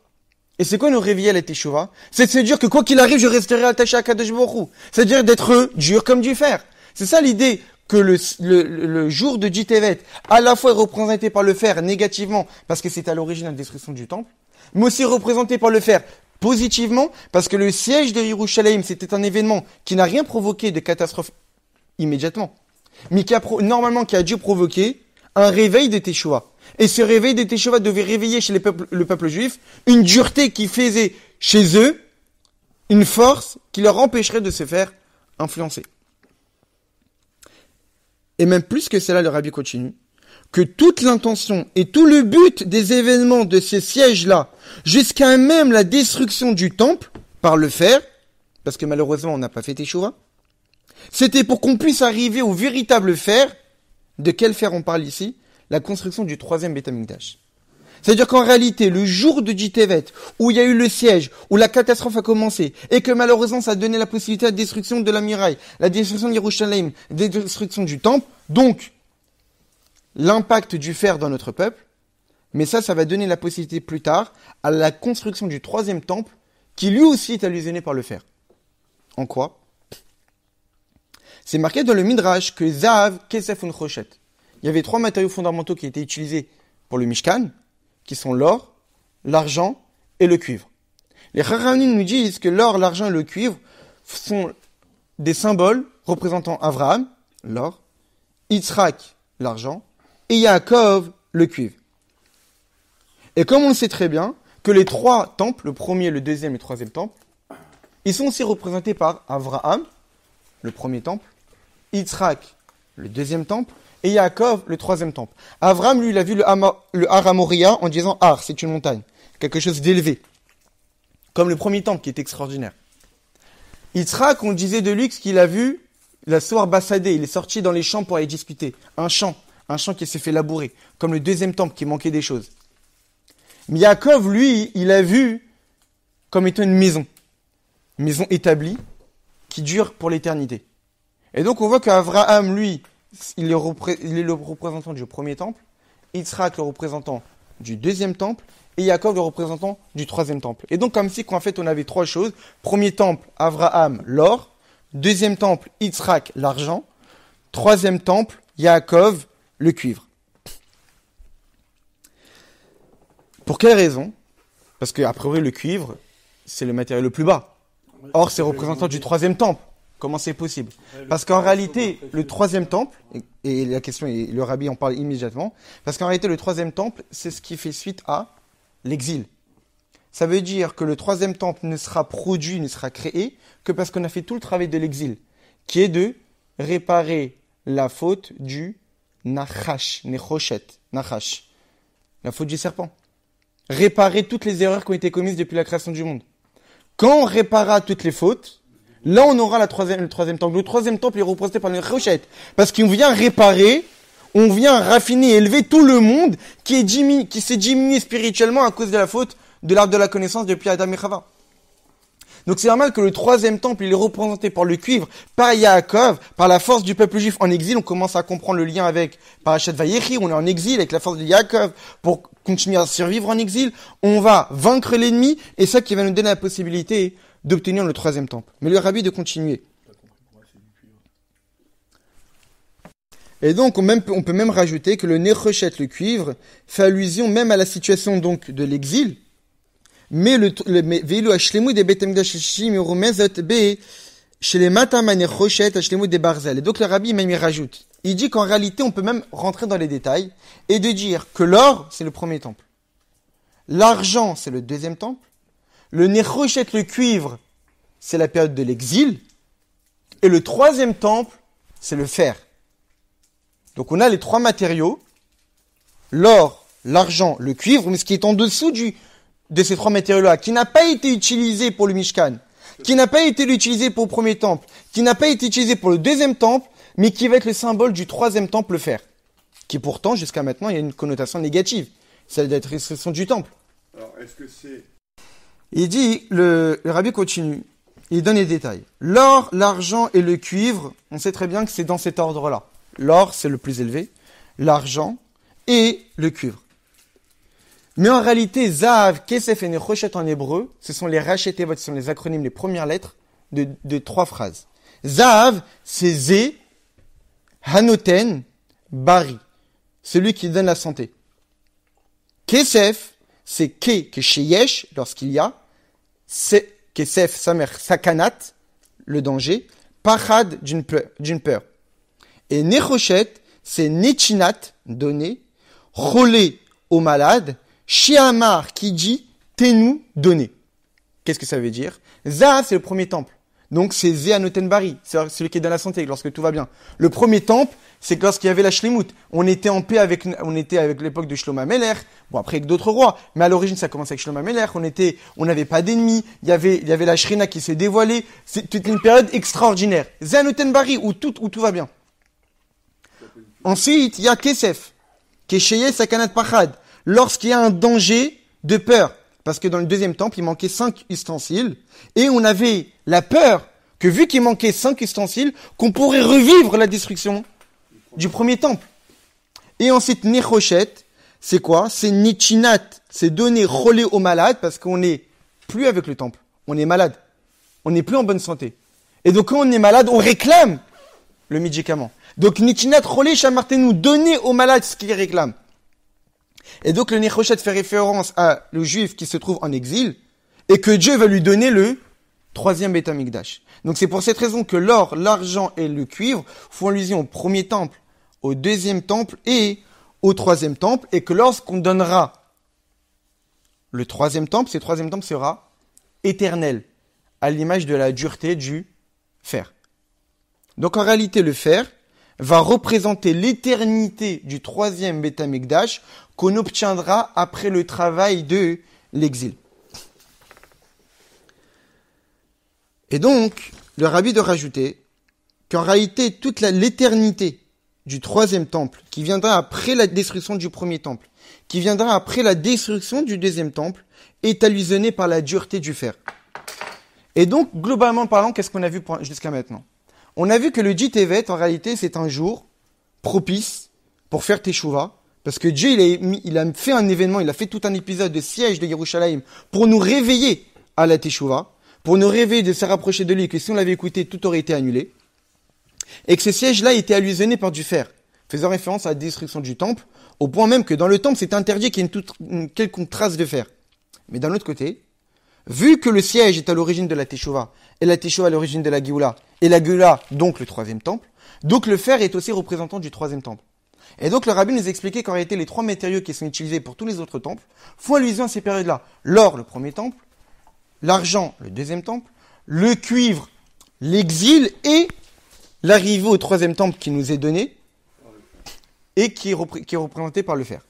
Et c'est quoi nous réveiller à la Teshuvah? C'est de se dire que quoi qu'il arrive, je resterai attaché à Kadosh Baruch Hu. C'est-à-dire d'être dur comme du fer. C'est ça l'idée que le jour de Jitevet, à la fois est représenté par le fer négativement, parce que c'est à l'origine de la destruction du temple, mais aussi représenté par le fer positivement, parce que le siège de Yerushalayim, c'était un événement qui n'a rien provoqué de catastrophe immédiatement, mais qui a dû provoquer un réveil de Teshuvah. Et ce réveil de Teshuvah devait réveiller chez le peuple juif une dureté qui faisait chez eux une force qui leur empêcherait de se faire influencer. Et même plus que cela, le Rabbi continue. que toute l'intention et tout le but des événements de ces sièges-là, jusqu'à même la destruction du temple par le fer, parce que malheureusement on n'a pas fait Teshuva, c'était pour qu'on puisse arriver au véritable fer. De quel fer on parle ici? La construction du troisième Beth Amikdash. C'est-à-dire qu'en réalité, le jour de Jitevet, où il y a eu le siège, où la catastrophe a commencé, et que malheureusement ça a donné la possibilité à la destruction de la muraille, la destruction de Yerushalayim, la destruction du temple, donc l'impact du fer dans notre peuple, mais ça va donner la possibilité plus tard à la construction du troisième temple, qui lui aussi est allusionné par le fer. En quoi? C'est marqué dans le Midrash que Zahav, Kesef, Unchoshet. Il y avait 3 matériaux fondamentaux qui étaient utilisés pour le Mishkan, qui sont l'or, l'argent et le cuivre. Les Chachamim nous disent que l'or, l'argent et le cuivre sont des symboles représentant Abraham, l'or, Yitzhak, l'argent, et Yaakov, le cuivre. Et comme on le sait très bien, que les 3 temples, le premier, le deuxième et le troisième temple, ils sont aussi représentés par Abraham, le premier temple, Yitzhak, le deuxième temple, et Yaakov, le troisième temple. Abraham, lui, il a vu le Har HaMoriah en disant Har, c'est une montagne, quelque chose d'élevé. Comme le premier temple qui est extraordinaire. Yitzhak, on disait de lui qu'il a vu la Soar Bassadé, il est sorti dans les champs pour aller discuter. Un champ qui s'est fait labourer, comme le deuxième temple qui manquait des choses. Mais Yaakov, lui, il a vu comme étant une maison établie, qui dure pour l'éternité. Et donc on voit qu'Abraham, lui, il est le représentant du premier temple, Yitzhak le représentant du deuxième temple, et Yaakov le représentant du troisième temple. Et donc comme si qu'en fait on avait 3 choses. Premier temple, Abraham, l'or. Deuxième temple, Yitzhak, l'argent. Troisième temple, Yaakov, le cuivre. Pour quelle raison? Parce qu'a priori le cuivre, c'est le matériau le plus bas. Or c'est représentant du troisième temple. Comment c'est possible? Parce qu'en réalité, le troisième temple, et la question, et le rabbi en parle immédiatement, parce qu'en réalité, le troisième temple, c'est ce qui fait suite à l'exil. Ça veut dire que le troisième temple ne sera produit, ne sera créé, que parce qu'on a fait tout le travail de l'exil, qui est de réparer la faute du Nachash, Nechoshet, Nachash, la faute du serpent. Réparer toutes les erreurs qui ont été commises depuis la création du monde. Quand on réparera toutes les fautes, là, on aura le troisième temple. Le troisième temple est représenté par le Nechoshet. Parce qu'on vient réparer, on vient raffiner et élever tout le monde qui s'est diminué spirituellement à cause de la faute de l'arbre de la connaissance depuis Adam et Chava. Donc c'est normal que le troisième temple, il est représenté par le cuivre, par Yaakov, par la force du peuple juif en exil. On commence à comprendre le lien avec Parashat Vayechi, on est en exil avec la force de Yaakov pour continuer à survivre en exil. On va vaincre l'ennemi et ça qui va nous donner la possibilité d'obtenir le troisième temple. Mais le rabbi de continuer. Et donc, on peut même rajouter que le Nechoshet, le cuivre, fait allusion même à la situation donc de l'exil. Mais Veilu Hashlemut de Beit Hamikdash Shishim Yorumezot Be Shelemata Nechoshet Hashlemut de Barzel. Et donc le rabbi même y rajoute. Il dit qu'en réalité, on peut même rentrer dans les détails et de dire que l'or, c'est le premier temple. L'argent, c'est le deuxième temple. Le Nechoshet, le cuivre, c'est la période de l'exil. Et le troisième temple, c'est le fer. Donc on a les 3 matériaux, l'or, l'argent, le cuivre, mais ce qui est en dessous de ces 3 matériaux-là, qui n'a pas été utilisé pour le Mishkan, qui n'a pas été utilisé pour le premier temple, qui n'a pas été utilisé pour le deuxième temple, mais qui va être le symbole du troisième temple, le fer. Qui pourtant, jusqu'à maintenant, il y a une connotation négative, celle d'être restriction du temple. Alors, est-ce que c'est... Il dit, le rabbi continue, il donne les détails. L'or, l'argent et le cuivre, on sait très bien que c'est dans cet ordre-là. L'or, c'est le plus élevé, l'argent et le cuivre. Mais en réalité, Zahav, Kesef et Nechoshet en hébreu, ce sont les Rachetevot, ce sont les acronymes, les premières lettres de 3 phrases. Zahav, c'est Zé, Hanoten, Bari, celui qui donne la santé. Kesef, c'est Ke, que chez Yesh, lorsqu'il y a, c'est Kesef, sa mère, Sakanat, le danger, Pachad, d'une peur. Et Nechoshet, c'est Nechinat, donner, Cholé, au malade, Shiamar, qui dit, Tenu, donner. Qu'est-ce que ça veut dire? Zahav, c'est le premier temple. Donc c'est Zé Anoten Bari, c'est celui qui est dans la santé lorsque tout va bien. Le premier temple, c'est que lorsqu'il y avait la Shlemut, on était en paix avec l'époque de Shlomo HaMelech, bon après avec d'autres rois, mais à l'origine ça commençait avec Shlomo HaMelech, on n'avait pas d'ennemis, il y avait la Shrina qui s'est dévoilée, c'était une période extraordinaire. Zanoten Bari, où tout va bien. Ensuite, il y a Kesef, Kesheye Sakanat Pachad, lorsqu'il y a un danger de peur. Parce que dans le deuxième temple, il manquait 5 ustensiles, et on avait la peur que vu qu'il manquait 5 ustensiles, qu'on pourrait revivre la destruction du premier temple. Et ensuite, Nechoshet, c'est quoi? C'est Nichinat, c'est donner relais aux malades, parce qu'on n'est plus avec le temple, on est malade, on n'est plus en bonne santé. Et donc quand on est malade, on réclame le médicament. Donc Nichinat relais, Shamartenu, donner aux malades ce qu'ils réclament. Et donc le Nechoshet fait référence à le juif qui se trouve en exil et que Dieu va lui donner le 3e Beth Amikdash. Donc c'est pour cette raison que l'or, l'argent et le cuivre font allusion au premier temple, au deuxième temple et au 3e temple, et que lorsqu'on donnera le 3e temple, ce 3e temple sera éternel, à l'image de la dureté du fer. Donc en réalité le fer va représenter l'éternité du 3e Beth Amikdash qu'on obtiendra après le travail de l'exil. Et donc, le rabbi de rajouter qu'en réalité, toute l'éternité du 3e temple, qui viendra après la destruction du premier temple, qui viendra après la destruction du 2e temple, est allusionnée par la dureté du fer. Et donc, globalement parlant, qu'est-ce qu'on a vu jusqu'à maintenant? On a vu que le Jitevet, en réalité, c'est un jour propice pour faire Teshuvah, parce que Dieu, il a fait un événement, il a fait tout un épisode de siège de Yerushalayim pour nous réveiller à la Teshuvah, pour nous réveiller de se rapprocher de lui, que si on l'avait écouté, tout aurait été annulé. Et que ce siège-là était allusionné par du fer, faisant référence à la destruction du temple, au point même que dans le temple, c'est interdit qu'il y ait une quelconque trace de fer. Mais d'un autre côté, vu que le siège est à l'origine de la Teshuvah, et la Teshuvah à l'origine de la Géoula, et la Géoula, donc le 3e temple, donc le fer est aussi représentant du 3e temple. Et donc le rabbi nous expliquait qu'en réalité, les 3 matériaux qui sont utilisés pour tous les autres temples font allusion à ces périodes-là. L'or, le 1er temple, l'argent, le 2e temple, le cuivre, l'exil, et l'arrivée au 3e temple qui nous est donné, et qui est représenté par le fer.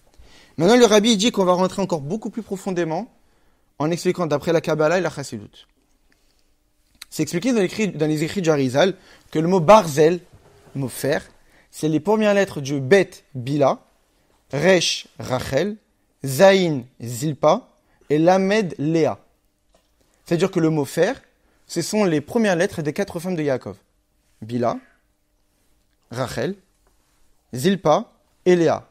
Maintenant, le rabbi dit qu'on va rentrer encore beaucoup plus profondément en expliquant d'après la Kabbalah et la Chassidut. C'est expliqué dans les écrits du Harizal que le mot barzel, le mot fer, c'est les premières lettres du Bet Bila, Resh Rachel, Zayin Zilpa et Lamed Léa. C'est-à-dire que le mot fer, ce sont les premières lettres des 4 femmes de Yaakov. Bila, Rachel, Zilpa et Léa.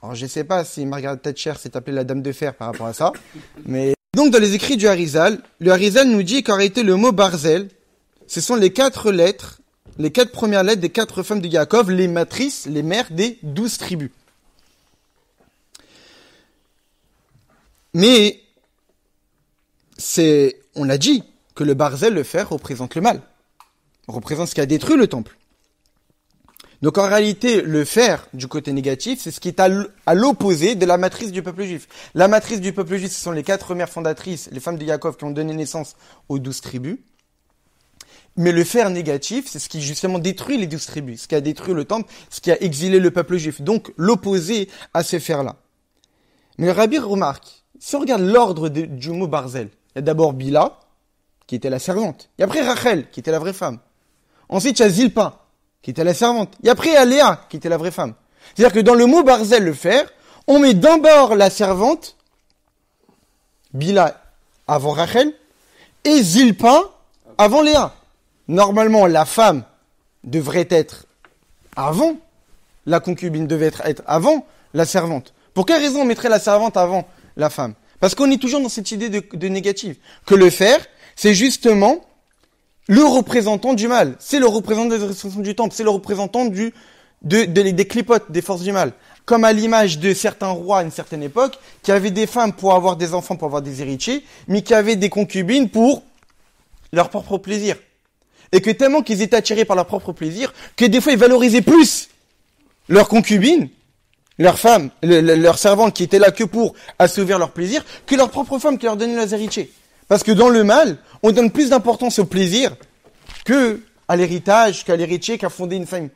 Alors je ne sais pas si Margaret Thatcher s'est appelée la dame de fer par rapport à ça, mais donc dans les écrits du Harizal, le Harizal nous dit qu'en réalité le mot Barzel, ce sont les 4 lettres, les 4 premières lettres des 4 femmes de Yaakov, les matrices, les mères des 12 tribus. Mais on a dit que le Barzel, le fer, représente le mal, représente ce qui a détruit le temple. Donc en réalité, le fer, du côté négatif, c'est ce qui est à l'opposé de la matrice du peuple juif. La matrice du peuple juif, ce sont les 4 mères fondatrices, les femmes de Yaakov qui ont donné naissance aux 12 tribus. Mais le fer négatif, c'est ce qui justement détruit les 12 tribus, ce qui a détruit le temple, ce qui a exilé le peuple juif. Donc l'opposé à ce fer-là. Mais le rabbi remarque, si on regarde l'ordre du mot Barzel, il y a d'abord Bila, qui était la servante. Et après Rachel, qui était la vraie femme. Ensuite, il y a Zilpa, qui était la servante. Et après, il y a Léa, qui était la vraie femme. C'est-à-dire que dans le mot Barzel, le fer, on met d'abord la servante, Bila avant Rachel, et Zilpa avant Léa. Normalement, la femme devrait être avant, la concubine devait être avant la servante. Pour quelle raison on mettrait la servante avant la femme? Parce qu'on est toujours dans cette idée de négative. Que le fer, c'est justement le représentant du mal. C'est le représentant des restrictions du temple. C'est le représentant des clipotes, des forces du mal. Comme à l'image de certains rois à une certaine époque, qui avaient des femmes pour avoir des enfants, pour avoir des héritiers, mais qui avaient des concubines pour leur propre plaisir. Et que tellement qu'ils étaient attirés par leur propre plaisir, que des fois ils valorisaient plus leurs concubines, leurs femmes, leurs servantes qui étaient là que pour assouvir leur plaisir, que leurs propres femmes qui leur donnaient leurs héritiers. Parce que dans le mal, on donne plus d'importance au plaisir que à l'héritage, qu'à l'héritier, qu'à fonder une famille.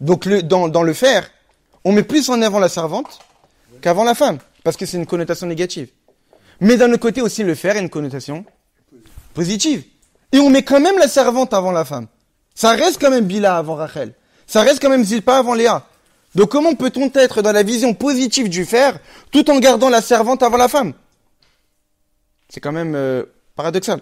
Donc dans le fer, on met plus en avant la servante qu'avant la femme, parce que c'est une connotation négative. Mais d'un autre côté aussi, le fer a une connotation positive. Et on met quand même la servante avant la femme. Ça reste quand même Bila avant Rachel. Ça reste quand même Zilpa avant Léa. Donc comment peut-on être dans la vision positive du fer, tout en gardant la servante avant la femme? C'est quand même paradoxal.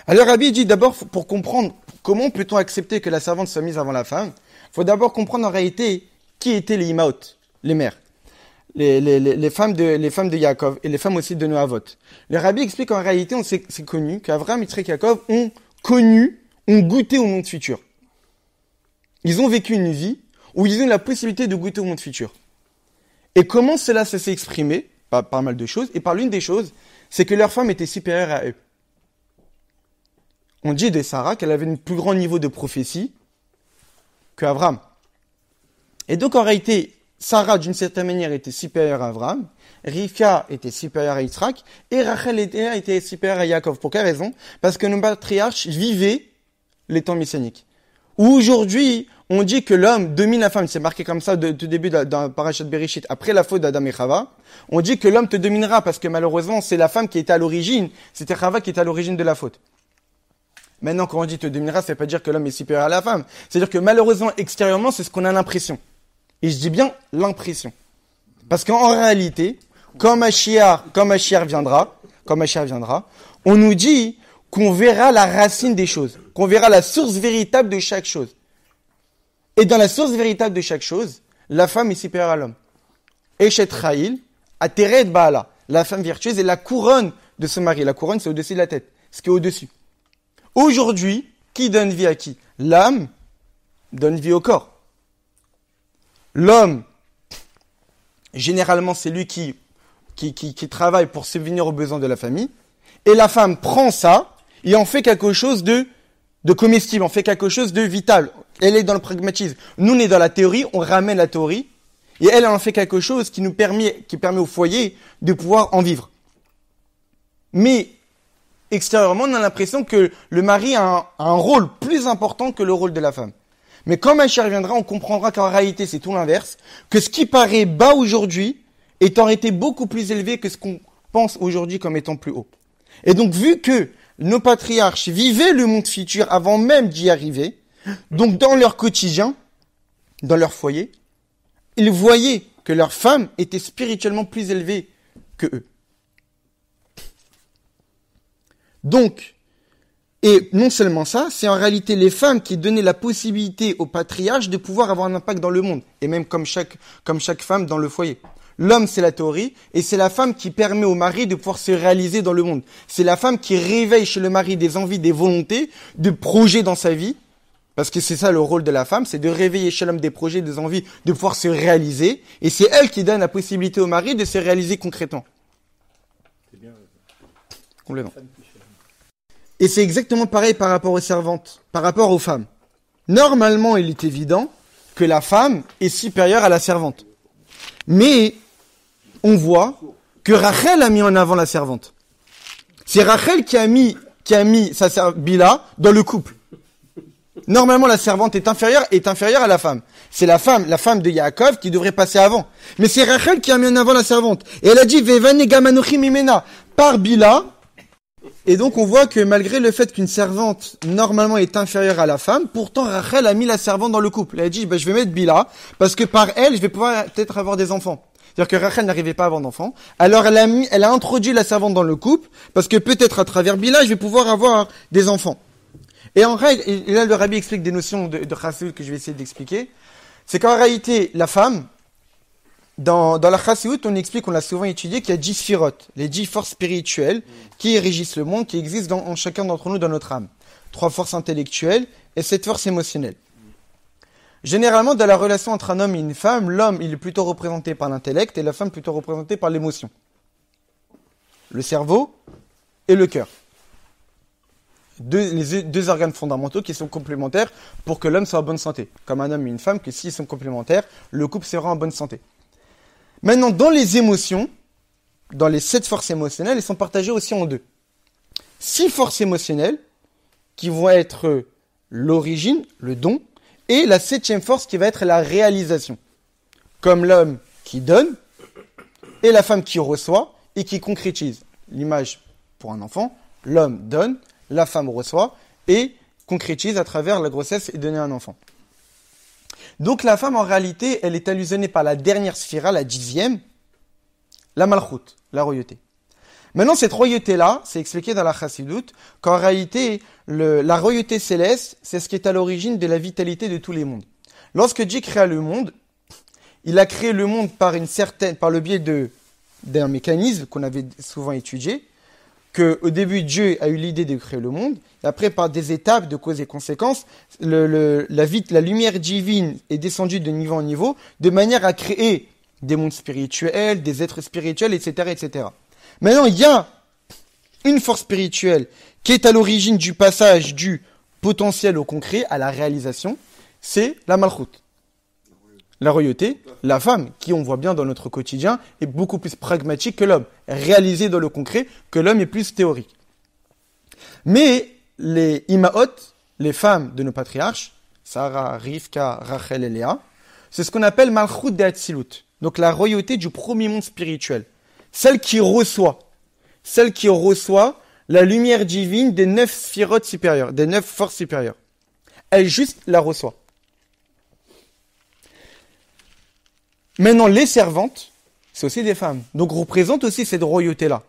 Alors Rabbi dit d'abord, pour comprendre comment peut-on accepter que la servante soit mise avant la femme, il faut d'abord comprendre en réalité qui étaient les Imaot, les mères, les femmes de Yaakov et les femmes aussi de Noavot. Le Rabbi explique qu'en réalité, c'est connu qu'Avraham, Yitzhak et Yaakov ont goûté au monde futur. Ils ont vécu une vie où ils ont eu la possibilité de goûter au monde futur. Et comment cela s'est exprimé? Par mal de choses. Et par l'une des choses, c'est que leur femme était supérieure à eux. On dit de Sarah qu'elle avait un plus grand niveau de prophétie qu'Abraham. Et donc en réalité, Sarah d'une certaine manière était supérieure à Abraham, Rivka était supérieure à Yitzhak, et Rachel était supérieure à Yaakov. Pour quelle raison? Parce que nos patriarches vivaient les temps messianiques. Où aujourd'hui, on dit que l'homme domine la femme, c'est marqué comme ça au début dans Parashat Bereshit, après la faute d'Adam et Chava, on dit que l'homme te dominera parce que malheureusement, c'est la femme qui était à l'origine, c'était Chava qui était à l'origine de la faute. Maintenant, quand on dit te dominera, ça ne veut pas dire que l'homme est supérieur à la femme. C'est-à-dire que malheureusement, extérieurement, c'est ce qu'on a l'impression. Et je dis bien l'impression. Parce qu'en réalité, quand Mashiach viendra, on nous dit qu'on verra la racine des choses, qu'on verra la source véritable de chaque chose. Et dans la source véritable de chaque chose, la femme est supérieure à l'homme. Eshet Chayil, Ateret Baala, la femme vertueuse est la couronne de ce mari. La couronne, c'est au-dessus de la tête, ce qui est au-dessus. Aujourd'hui, qui donne vie à qui? L'âme donne vie au corps. L'homme, généralement, c'est lui qui travaille pour subvenir aux besoins de la famille. Et la femme prend ça et en fait quelque chose de comestible, on fait quelque chose de vital. Elle est dans le pragmatisme. Nous, on est dans la théorie, on ramène la théorie. Et elle en fait quelque chose qui permet au foyer de pouvoir en vivre. Mais, extérieurement, on a l'impression que le mari a un rôle plus important que le rôle de la femme. Mais quand Mashiach viendra, on comprendra qu'en réalité, c'est tout l'inverse. Que ce qui paraît bas aujourd'hui est en réalité beaucoup plus élevé que ce qu'on pense aujourd'hui comme étant plus haut. Et donc, vu que nos patriarches vivaient le monde futur avant même d'y arriver, donc dans leur quotidien, dans leur foyer, ils voyaient que leur femme était spirituellement plus élevée que eux. Donc, et non seulement ça, c'est en réalité les femmes qui donnaient la possibilité aux patriarches de pouvoir avoir un impact dans le monde, et même comme chaque femme dans le foyer. L'homme, c'est la théorie, et c'est la femme qui permet au mari de pouvoir se réaliser dans le monde. C'est la femme qui réveille chez le mari des envies, des volontés, de projets dans sa vie, parce que c'est ça le rôle de la femme, c'est de réveiller chez l'homme des projets, des envies, de pouvoir se réaliser, et c'est elle qui donne la possibilité au mari de se réaliser concrètement. C'est bien. Complètement. Et c'est exactement pareil par rapport aux servantes, par rapport aux femmes. Normalement, il est évident que la femme est supérieure à la servante. Mais, on voit que Rachel a mis en avant la servante. C'est Rachel qui a mis sa servante Bila dans le couple. Normalement, la servante est inférieure à la femme. C'est la femme de Yaakov qui devrait passer avant. Mais c'est Rachel qui a mis en avant la servante. Et elle a dit, Vevane gamanochi mimena, par Bila. Et donc, on voit que malgré le fait qu'une servante, normalement, est inférieure à la femme, pourtant, Rachel a mis la servante dans le couple. Elle a dit, je vais mettre Bila, parce que par elle, je vais pouvoir peut-être avoir des enfants. C'est-à-dire que Rachel n'arrivait pas à avoir d'enfants. Alors, elle a introduit la servante dans le couple, parce que peut-être à travers Bila, je vais pouvoir avoir des enfants. Et en règle, et là, le Rabbi explique des notions de chassidut que je vais essayer d'expliquer. C'est qu'en réalité, la femme, dans la chassidut, on explique, on l'a souvent étudié, qu'il y a 10 sphirotes, les 10 forces spirituelles qui régissent le monde, qui existent en chacun d'entre nous dans notre âme. 3 forces intellectuelles et 7 forces émotionnelles. Généralement, dans la relation entre un homme et une femme, l'homme, il est plutôt représenté par l'intellect et la femme plutôt représentée par l'émotion. Le cerveau et le cœur. Les deux organes fondamentaux qui sont complémentaires pour que l'homme soit en bonne santé. Comme un homme et une femme, que s'ils sont complémentaires, le couple sera en bonne santé. Maintenant, dans les émotions, dans les 7 forces émotionnelles, elles sont partagées aussi en 2. 6 forces émotionnelles qui vont être l'origine, le don, et la septième force qui va être la réalisation. Comme l'homme qui donne et la femme qui reçoit et qui concrétise. L'image pour un enfant, l'homme donne, la femme reçoit et concrétise à travers la grossesse et donner un enfant. Donc la femme en réalité, elle est allusionnée par la dernière sphira, la 10e, la malchoute, la royauté. Maintenant, cette royauté-là, c'est expliqué dans la Chassidoute, qu'en réalité, la royauté céleste, c'est ce qui est à l'origine de la vitalité de tous les mondes. Lorsque Dieu créa le monde, il a créé le monde par le biais d'un mécanisme qu'on avait souvent étudié, qu'au début, Dieu a eu l'idée de créer le monde, et après, par des étapes de causes et conséquences, la lumière divine est descendue de niveau en niveau, de manière à créer des mondes spirituels, des êtres spirituels, etc., etc. Maintenant, il y a une force spirituelle qui est à l'origine du passage du potentiel au concret, à la réalisation, c'est la malchoute. La royauté, la femme, qui on voit bien dans notre quotidien, est beaucoup plus pragmatique que l'homme, réalisée dans le concret, que l'homme est plus théorique. Mais les imaot, les femmes de nos patriarches, Sarah, Rivka, Rachel et Léa, c'est ce qu'on appelle malchoute de Hatzilut, donc la royauté du premier monde spirituel. Celle qui reçoit la lumière divine des 9 sphirotes supérieures, des 9 forces supérieures. Elle juste la reçoit. Maintenant, les servantes, c'est aussi des femmes. Donc, représentent aussi cette royauté-là.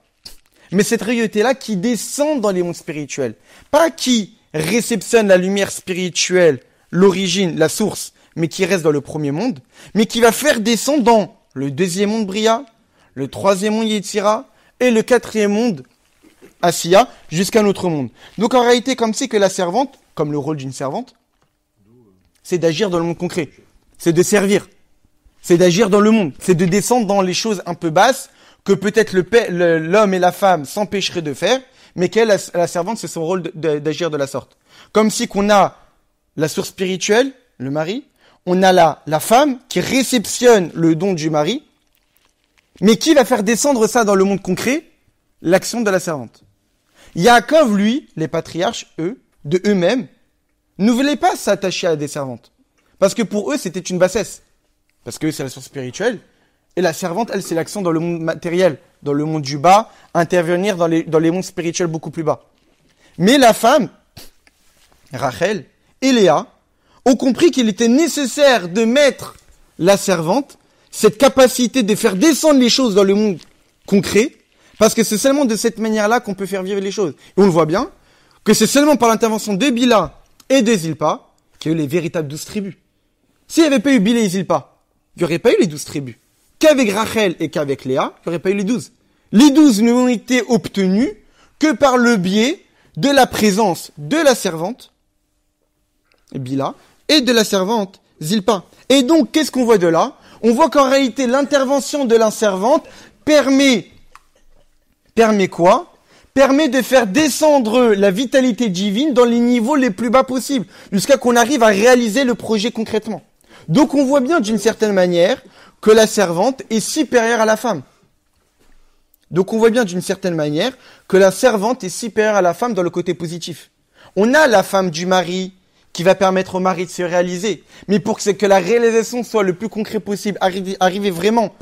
Mais cette royauté-là qui descend dans les mondes spirituels. Pas qui réceptionne la lumière spirituelle, l'origine, la source, mais qui reste dans le premier monde, mais qui va faire descendre dans le deuxième monde Bria, le troisième monde Yetzira, et le quatrième monde Asiya, jusqu'à notre monde. Donc, en réalité, comme c'est que la servante, comme le rôle d'une servante, c'est d'agir dans le monde concret. C'est de servir. C'est d'agir dans le monde. C'est de descendre dans les choses un peu basses que peut-être l'homme et la femme s'empêcheraient de faire, mais qu'elle, la servante, c'est son rôle d'agir de la sorte. Comme si qu'on a la source spirituelle, le mari, on a la femme qui réceptionne le don du mari, mais qui va faire descendre ça dans le monde concret? L'action de la servante. Yaakov, lui, les patriarches, de eux-mêmes, ne voulaient pas s'attacher à des servantes. Parce que pour eux, c'était une bassesse. Parce que c'est la source spirituelle. Et la servante, elle, c'est l'action dans le monde matériel, dans le monde du bas, intervenir dans les mondes spirituels beaucoup plus bas. Mais la femme, Rachel et Léa, ont compris qu'il était nécessaire de mettre la servante, cette capacité de faire descendre les choses dans le monde concret, parce que c'est seulement de cette manière-là qu'on peut faire vivre les choses. Et on le voit bien, que c'est seulement par l'intervention de Bila et de Zilpa qu'il y a eu les véritables 12 tribus. S'il n'y avait pas eu Bila et Zilpa, il n'y aurait pas eu les 12 tribus. Qu'avec Rachel et qu'avec Léa, il n'y aurait pas eu les 12. Les 12 n'ont été obtenus que par le biais de la présence de la servante, Bila, et de la servante, Zilpa. Et donc, qu'est-ce qu'on voit de là? On voit qu'en réalité, l'intervention de la servante permet quoi? Permet de faire descendre la vitalité divine dans les niveaux les plus bas possibles, jusqu'à qu'on arrive à réaliser le projet concrètement. Donc on voit bien d'une certaine manière que la servante est supérieure à la femme. Donc on voit bien d'une certaine manière que la servante est supérieure à la femme dans le côté positif. On a la femme du mari qui va permettre au mari de se réaliser. Mais pour que la réalisation soit le plus concret possible, arriver vraiment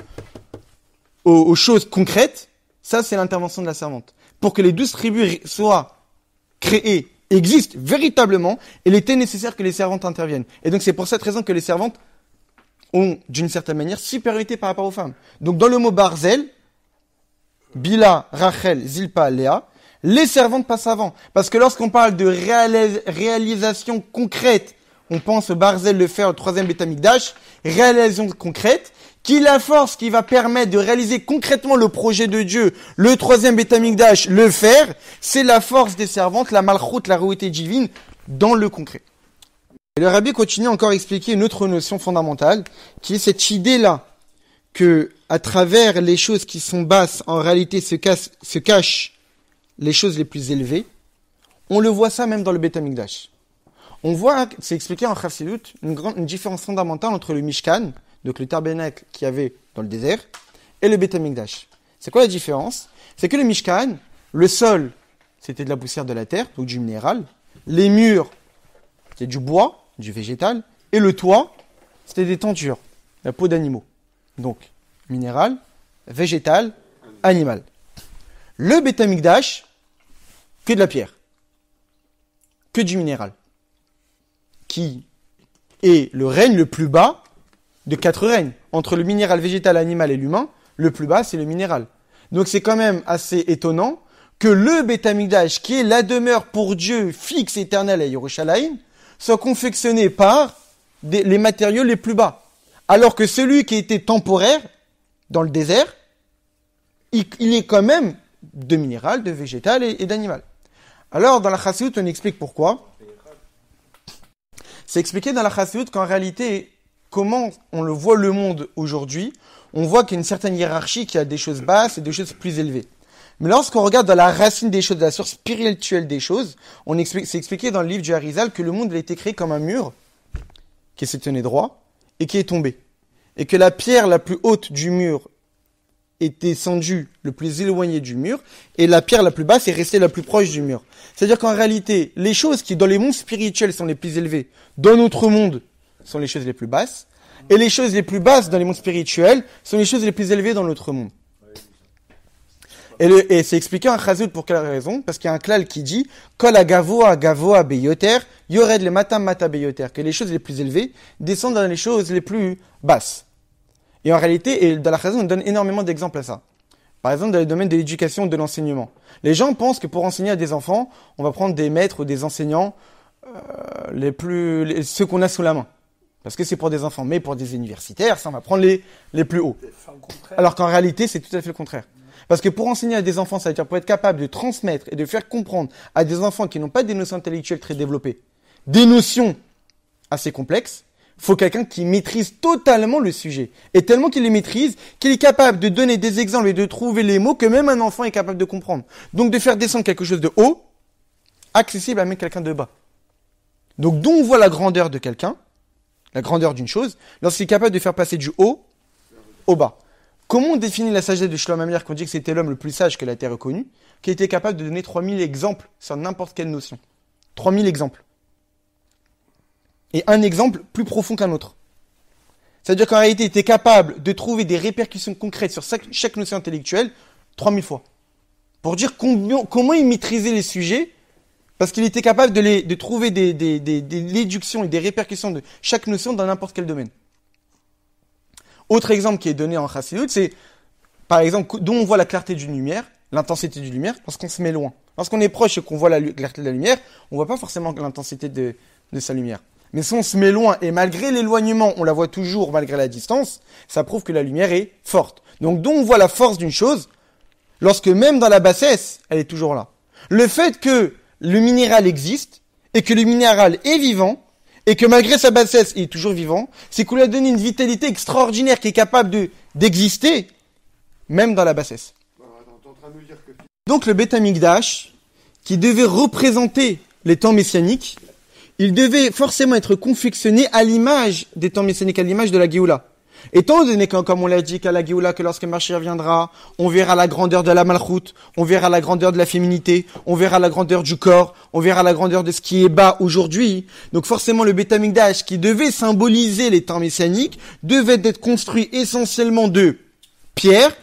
aux choses concrètes, ça c'est l'intervention de la servante. Pour que les 12 tribus soient créées, existent véritablement, il était nécessaire que les servantes interviennent. Et donc c'est pour cette raison que les servantes ont, d'une certaine manière, supériorité par rapport aux femmes. Donc dans le mot Barzel, Bila, Rachel, Zilpa, Léa, les servantes passent avant. Parce que lorsqu'on parle de réalisation concrète, on pense au Barzel, le fer, au troisième Beth Amikdash, réalisation concrète, qui est la force qui va permettre de réaliser concrètement le projet de Dieu, le troisième Beth Amikdash, le fer, c'est la force des servantes, la malchoute, la royauté divine, dans le concret. Et le Rabbi continue encore à expliquer une autre notion fondamentale, qui est cette idée-là, que à travers les choses qui sont basses, en réalité se cachent les choses les plus élevées. On le voit ça même dans le Beth Amikdash. On voit, c'est expliqué en Chassidut, une différence fondamentale entre le Mishkan, donc le tabernacle qu'il y avait dans le désert, et le Beth Amikdash. C'est quoi la différence? C'est que le Mishkan, le sol, c'était de la poussière de la terre, donc du minéral. Les murs, c'est du bois, du végétal. Et le toit, c'était des tentures, la peau d'animaux. Donc, minéral, végétal, animal. Le Beth Amikdash, que de la pierre. Que du minéral. Qui est le règne le plus bas de 4 règnes. Entre le minéral, végétal, animal et l'humain, le plus bas, c'est le minéral. Donc c'est quand même assez étonnant que le Beth Amikdash, qui est la demeure pour Dieu fixe, éternelle à Yerushalayim, soit confectionné par les matériaux les plus bas. Alors que celui qui était temporaire, dans le désert, il est quand même de minéral, de végétal et d'animal. Alors, dans la Chassidut, on explique pourquoi. C'est expliqué dans la Chassidut qu'en réalité, comment on le voit le monde aujourd'hui, on voit qu'il y a une certaine hiérarchie, qu'il y a des choses basses et des choses plus élevées. Mais lorsqu'on regarde dans la racine des choses, de la source spirituelle des choses, c'est expliqué dans le livre du Harizal que le monde a été créé comme un mur qui s'est tenu droit et qui est tombé. Et que la pierre la plus haute du mur est descendue le plus éloigné du mur et la pierre la plus basse est restée la plus proche du mur. C'est-à-dire qu'en réalité, les choses qui dans les mondes spirituels sont les plus élevées, dans notre monde, sont les choses les plus basses, et les choses les plus basses dans les mondes spirituels sont les choses les plus élevées dans notre monde. Et c'est expliqué en Chazut pour quelle raison? Parce qu'il y a un klal qui dit Kol agavoa gavoa beyoter, yored le matam mata beyoter, que les choses les plus élevées descendent dans les choses les plus basses. Et en réalité, et dans la Chazut, on donne énormément d'exemples à ça. Par exemple, dans le domaine de l'éducation, de l'enseignement. Les gens pensent que pour enseigner à des enfants, on va prendre des maîtres ou des enseignants ceux qu'on a sous la main. Parce que c'est pour des enfants. Mais pour des universitaires, ça, on va prendre les plus hauts. Alors qu'en réalité, c'est tout à fait le contraire. Parce que pour enseigner à des enfants, ça veut dire pour être capable de transmettre et de faire comprendre à des enfants qui n'ont pas des notions intellectuelles très développées, des notions assez complexes, faut quelqu'un qui maîtrise totalement le sujet. Et tellement qu'il les maîtrise, qu'il est capable de donner des exemples et de trouver les mots que même un enfant est capable de comprendre. Donc de faire descendre quelque chose de haut, accessible à même quelqu'un de bas. Donc d'où on voit la grandeur de quelqu'un, la grandeur d'une chose, lorsqu'il est capable de faire passer du haut au bas. Comment on définit la sagesse de Shlomo Amir, qu'on dit que c'était l'homme le plus sage que la Terre ait connu, qui était capable de donner 3000 exemples sur n'importe quelle notion. 3000 exemples. Et un exemple plus profond qu'un autre. C'est-à-dire qu'en réalité, il était capable de trouver des répercussions concrètes sur chaque notion intellectuelle 3000 fois. Pour dire comment il maîtrisait les sujets, parce qu'il était capable de trouver des déductions et des répercussions de chaque notion dans n'importe quel domaine. Autre exemple qui est donné en Chassidut, c'est, par exemple, d'où on voit la clarté d'une lumière, l'intensité d'une lumière, lorsqu'on se met loin. Lorsqu'on est proche et qu'on voit la clarté de la lumière, on voit pas forcément l'intensité de sa lumière. Mais si on se met loin et malgré l'éloignement, on la voit toujours malgré la distance, ça prouve que la lumière est forte. Donc d'où on voit la force d'une chose, lorsque même dans la bassesse, elle est toujours là. Le fait que le minéral existe, et que le minéral est vivant, et que malgré sa bassesse, il est toujours vivant, c'est qu'on lui a donné une vitalité extraordinaire qui est capable d'exister, même dans la bassesse. Donc le Beth Amikdash, qui devait représenter les temps messianiques, il devait forcément être confectionné à l'image des temps messianiques, à l'image de la Géoula. Étant donné que, comme on l'a dit, qu'à la Géoula, que lorsque Mashiach viendra, on verra la grandeur de la Malchut, on verra la grandeur de la féminité, on verra la grandeur du corps, on verra la grandeur de ce qui est bas aujourd'hui. Donc forcément, le Beth Amikdash, qui devait symboliser les temps messianiques, devait être construit essentiellement de pierre,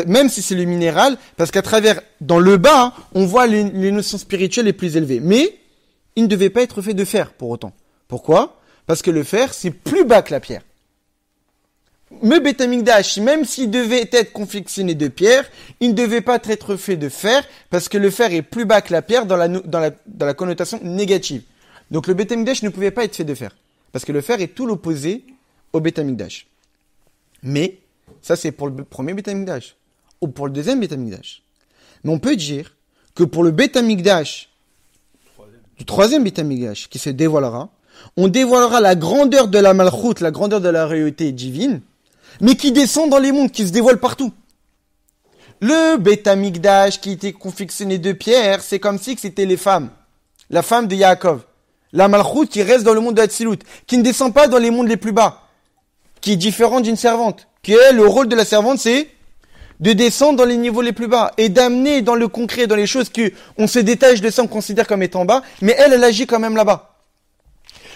même si c'est le minéral, parce qu'à travers, dans le bas, on voit les notions spirituelles les plus élevées. Mais, il ne devait pas être fait de fer, pour autant. Pourquoi? Parce que le fer, c'est plus bas que la pierre. Le Beth Amikdash, même s'il devait être confectionné de pierre, il ne devait pas être fait de fer, parce que le fer est plus bas que la pierre dans la connotation négative. Donc le Beth Amikdash ne pouvait pas être fait de fer, parce que le fer est tout l'opposé au Beth Amikdash. Mais, ça c'est pour le premier Beth Amikdash, ou pour le deuxième Beth Amikdash. Mais on peut dire que pour le Beth Amikdash, du troisième Beth Amikdash, qui se dévoilera, on dévoilera la grandeur de la Malchut, la grandeur de la réalité divine, mais qui descend dans les mondes, qui se dévoile partout. Le Beth Amikdash qui était confectionné de pierre, c'est comme si c'était les femmes. La femme de Yaakov. La Malchut qui reste dans le monde de Hatzilut, qui ne descend pas dans les mondes les plus bas, qui est différente d'une servante. Le rôle de la servante, c'est de descendre dans les niveaux les plus bas et d'amener dans le concret, dans les choses que on se détache de ça, on considère comme étant bas, mais elle agit quand même là-bas.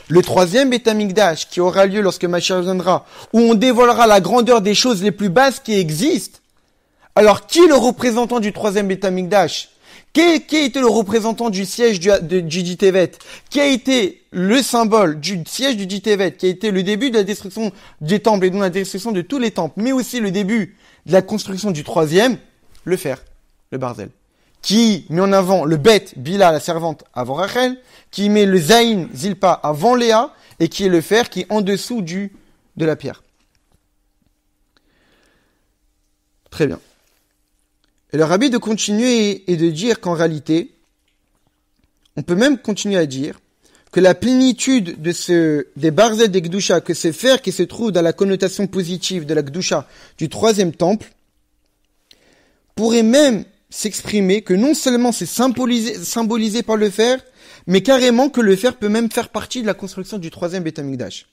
Le troisième Beth Amikdash, qui aura lieu lorsque Mashiach viendra, où on dévoilera la grandeur des choses les plus basses qui existent. Alors, qui est le représentant du troisième Beth Amikdash? Qui a été le représentant du siège du Ditevet? Qui a été le symbole du siège du Ditevet? Qui a été le début de la destruction des temples et donc la destruction de tous les temples, mais aussi le début de la construction du troisième? Le fer, le Barzel. Qui met en avant le Bet, Bila, la servante, avant Rachel, qui met le Zaïn, Zilpa, avant Léa, et qui est le fer qui est en dessous de la pierre. Très bien. Et le rabbi de continuer et de dire qu'en réalité, on peut même continuer à dire que la plénitude des Barzel des Gdusha, que ce fer qui se trouve dans la connotation positive de la Gdusha du troisième temple, pourrait même s'exprimer que non seulement c'est symbolisé par le fer, mais carrément que le fer peut même faire partie de la construction du troisième Beth Amikdash.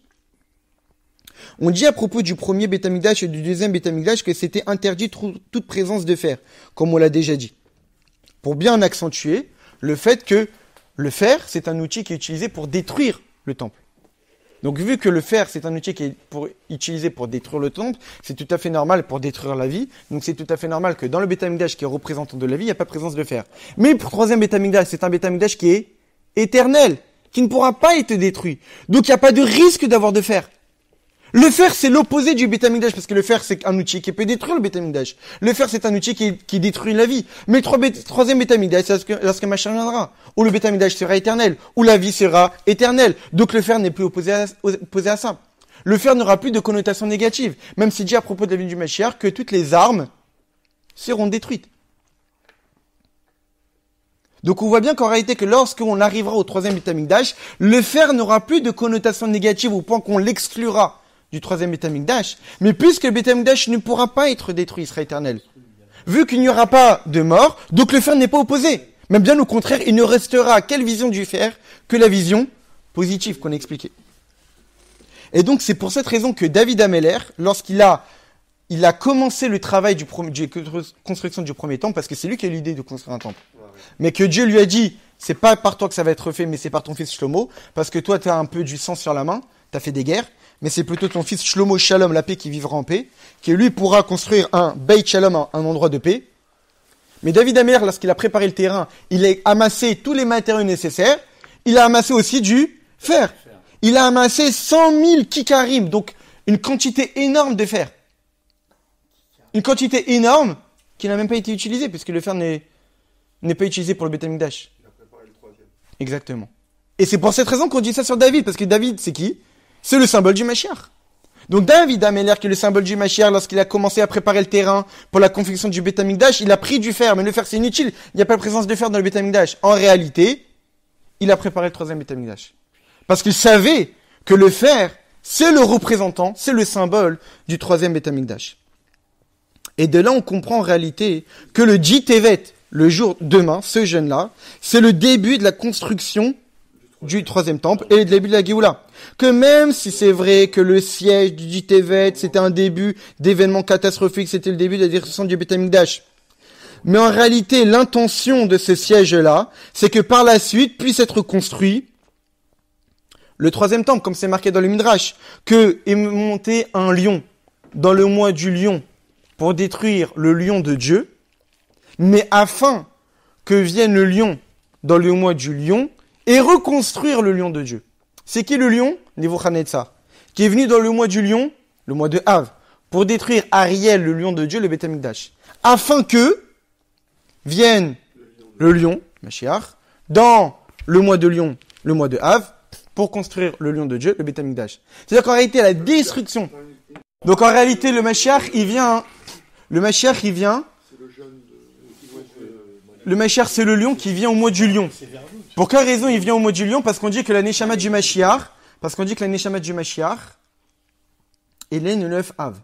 On dit à propos du premier Beth Amikdash et du deuxième Beth Amikdash que c'était interdit toute présence de fer, comme on l'a déjà dit. Pour bien accentuer le fait que le fer, c'est un outil qui est utilisé pour détruire le temple. Donc vu que le fer, c'est un outil qui est utilisé pour détruire le temple, c'est tout à fait normal pour détruire la vie. Donc c'est tout à fait normal que dans le Beth Amikdash qui est représentant de la vie, il n'y a pas présence de fer. Mais pour le troisième Beth Amikdash, c'est un Beth Amikdash qui est éternel, qui ne pourra pas être détruit. Donc il n'y a pas de risque d'avoir de fer. Le fer, c'est l'opposé du Beth Amikdash, parce que le fer, c'est un outil qui peut détruire le Beth Amikdash. Le fer, c'est un outil qui détruit la vie. Mais le troisième Beth Amikdash, c'est lorsque Mashiach viendra, où le Beth Amikdash sera éternel, où la vie sera éternelle. Donc le fer n'est plus opposé à ça. Le fer n'aura plus de connotation négative, même si dit à propos de la vie du Mashiach que toutes les armes seront détruites. Donc on voit bien qu'en réalité que lorsqu'on arrivera au troisième Beth Amikdash, le fer n'aura plus de connotation négative au point qu'on l'exclura du troisième Beth Amikdash, mais puisque le Beth Amikdash ne pourra pas être détruit, il sera éternel. Vu qu'il n'y aura pas de mort, donc le fer n'est pas opposé. Même bien au contraire, il ne restera quelle vision du fer que la vision positive qu'on a expliquée. Et donc c'est pour cette raison que David Ameller, lorsqu'il a commencé le travail de construction du premier temple, parce que c'est lui qui a eu l'idée de construire un temple, mais que Dieu lui a dit, c'est pas par toi que ça va être fait, mais c'est par ton fils Shlomo, parce que toi tu as un peu du sang sur la main, tu as fait des guerres, mais c'est plutôt ton fils Shlomo Shalom, la paix, qui vivra en paix, qui lui pourra construire un Beit Shalom, un endroit de paix. Mais David Ameller, lorsqu'il a préparé le terrain, il a amassé tous les matériaux nécessaires, il a amassé aussi du fer. Il a amassé 100 000 kikarim, donc une quantité énorme de fer. Une quantité énorme qui n'a même pas été utilisée, puisque le fer n'est pas utilisé pour le Beth Amikdash. Il a préparé le troisième. Exactement. Et c'est pour cette raison qu'on dit ça sur David, parce que David, c'est qui? C'est le symbole du Mashiach. Donc David Ameller, qui est le symbole du Mashiach, lorsqu'il a commencé à préparer le terrain pour la confection du Beth Amikdash, il a pris du fer, mais le fer c'est inutile, il n'y a pas de présence de fer dans le Beth Amikdash. En réalité, il a préparé le troisième Beth Amikdash. Parce qu'il savait que le fer, c'est le représentant, c'est le symbole du troisième Beth Amikdash. Et de là, on comprend en réalité que le Ditevet, le jour demain, ce jeûne-là, c'est le début de la construction du troisième temple et le début de la Géoula. Que même si c'est vrai que le siège du Ditevet, c'était un début d'événement catastrophique, c'était le début de la destruction du Beth Amikdash. Mais en réalité, l'intention de ce siège-là, c'est que par la suite puisse être construit le troisième temple, comme c'est marqué dans le Midrash, que est monté un lion dans le mois du lion pour détruire le lion de Dieu, mais afin que vienne le lion dans le mois du lion et reconstruire le lion de Dieu. C'est qui le lion? Nebuchadnezzar, qui est venu dans le mois du lion, le mois de Av, pour détruire Ariel, le lion de Dieu, le Beth Amikdash, afin que vienne le lion, Mashiach, dans le mois de lion, le mois de Av, pour construire le lion de Dieu, le Beth Amikdash. C'est-à-dire qu'en réalité, la destruction. Donc en réalité, le Mashiach, il vient. Le Mashiach, il vient. Le Mashiach, c'est le lion qui vient au mois du lion. Pour quelle raison il vient au mois du lion? Parce qu'on dit que la Neshama du Mashiach, elle est le 9 Av.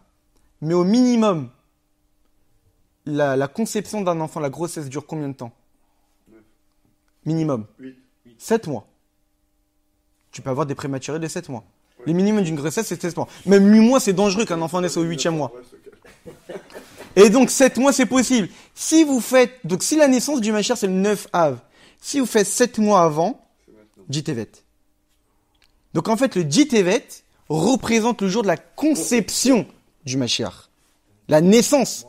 Mais au minimum, la conception d'un enfant, la grossesse dure combien de temps? Minimum. 7 mois. Tu peux avoir des prématurés de 7 mois. Le minimum d'une grossesse, c'est 7 mois. Même 8 mois, c'est dangereux qu'un enfant naisse au 8e mois. Et donc 7 mois, c'est possible. Si la naissance du Mashiach, c'est le 9 Av. Si vous faites 7 mois avant, Ditevet. Donc en fait, le Ditevet représente le jour de la conception du Mashiach. La naissance,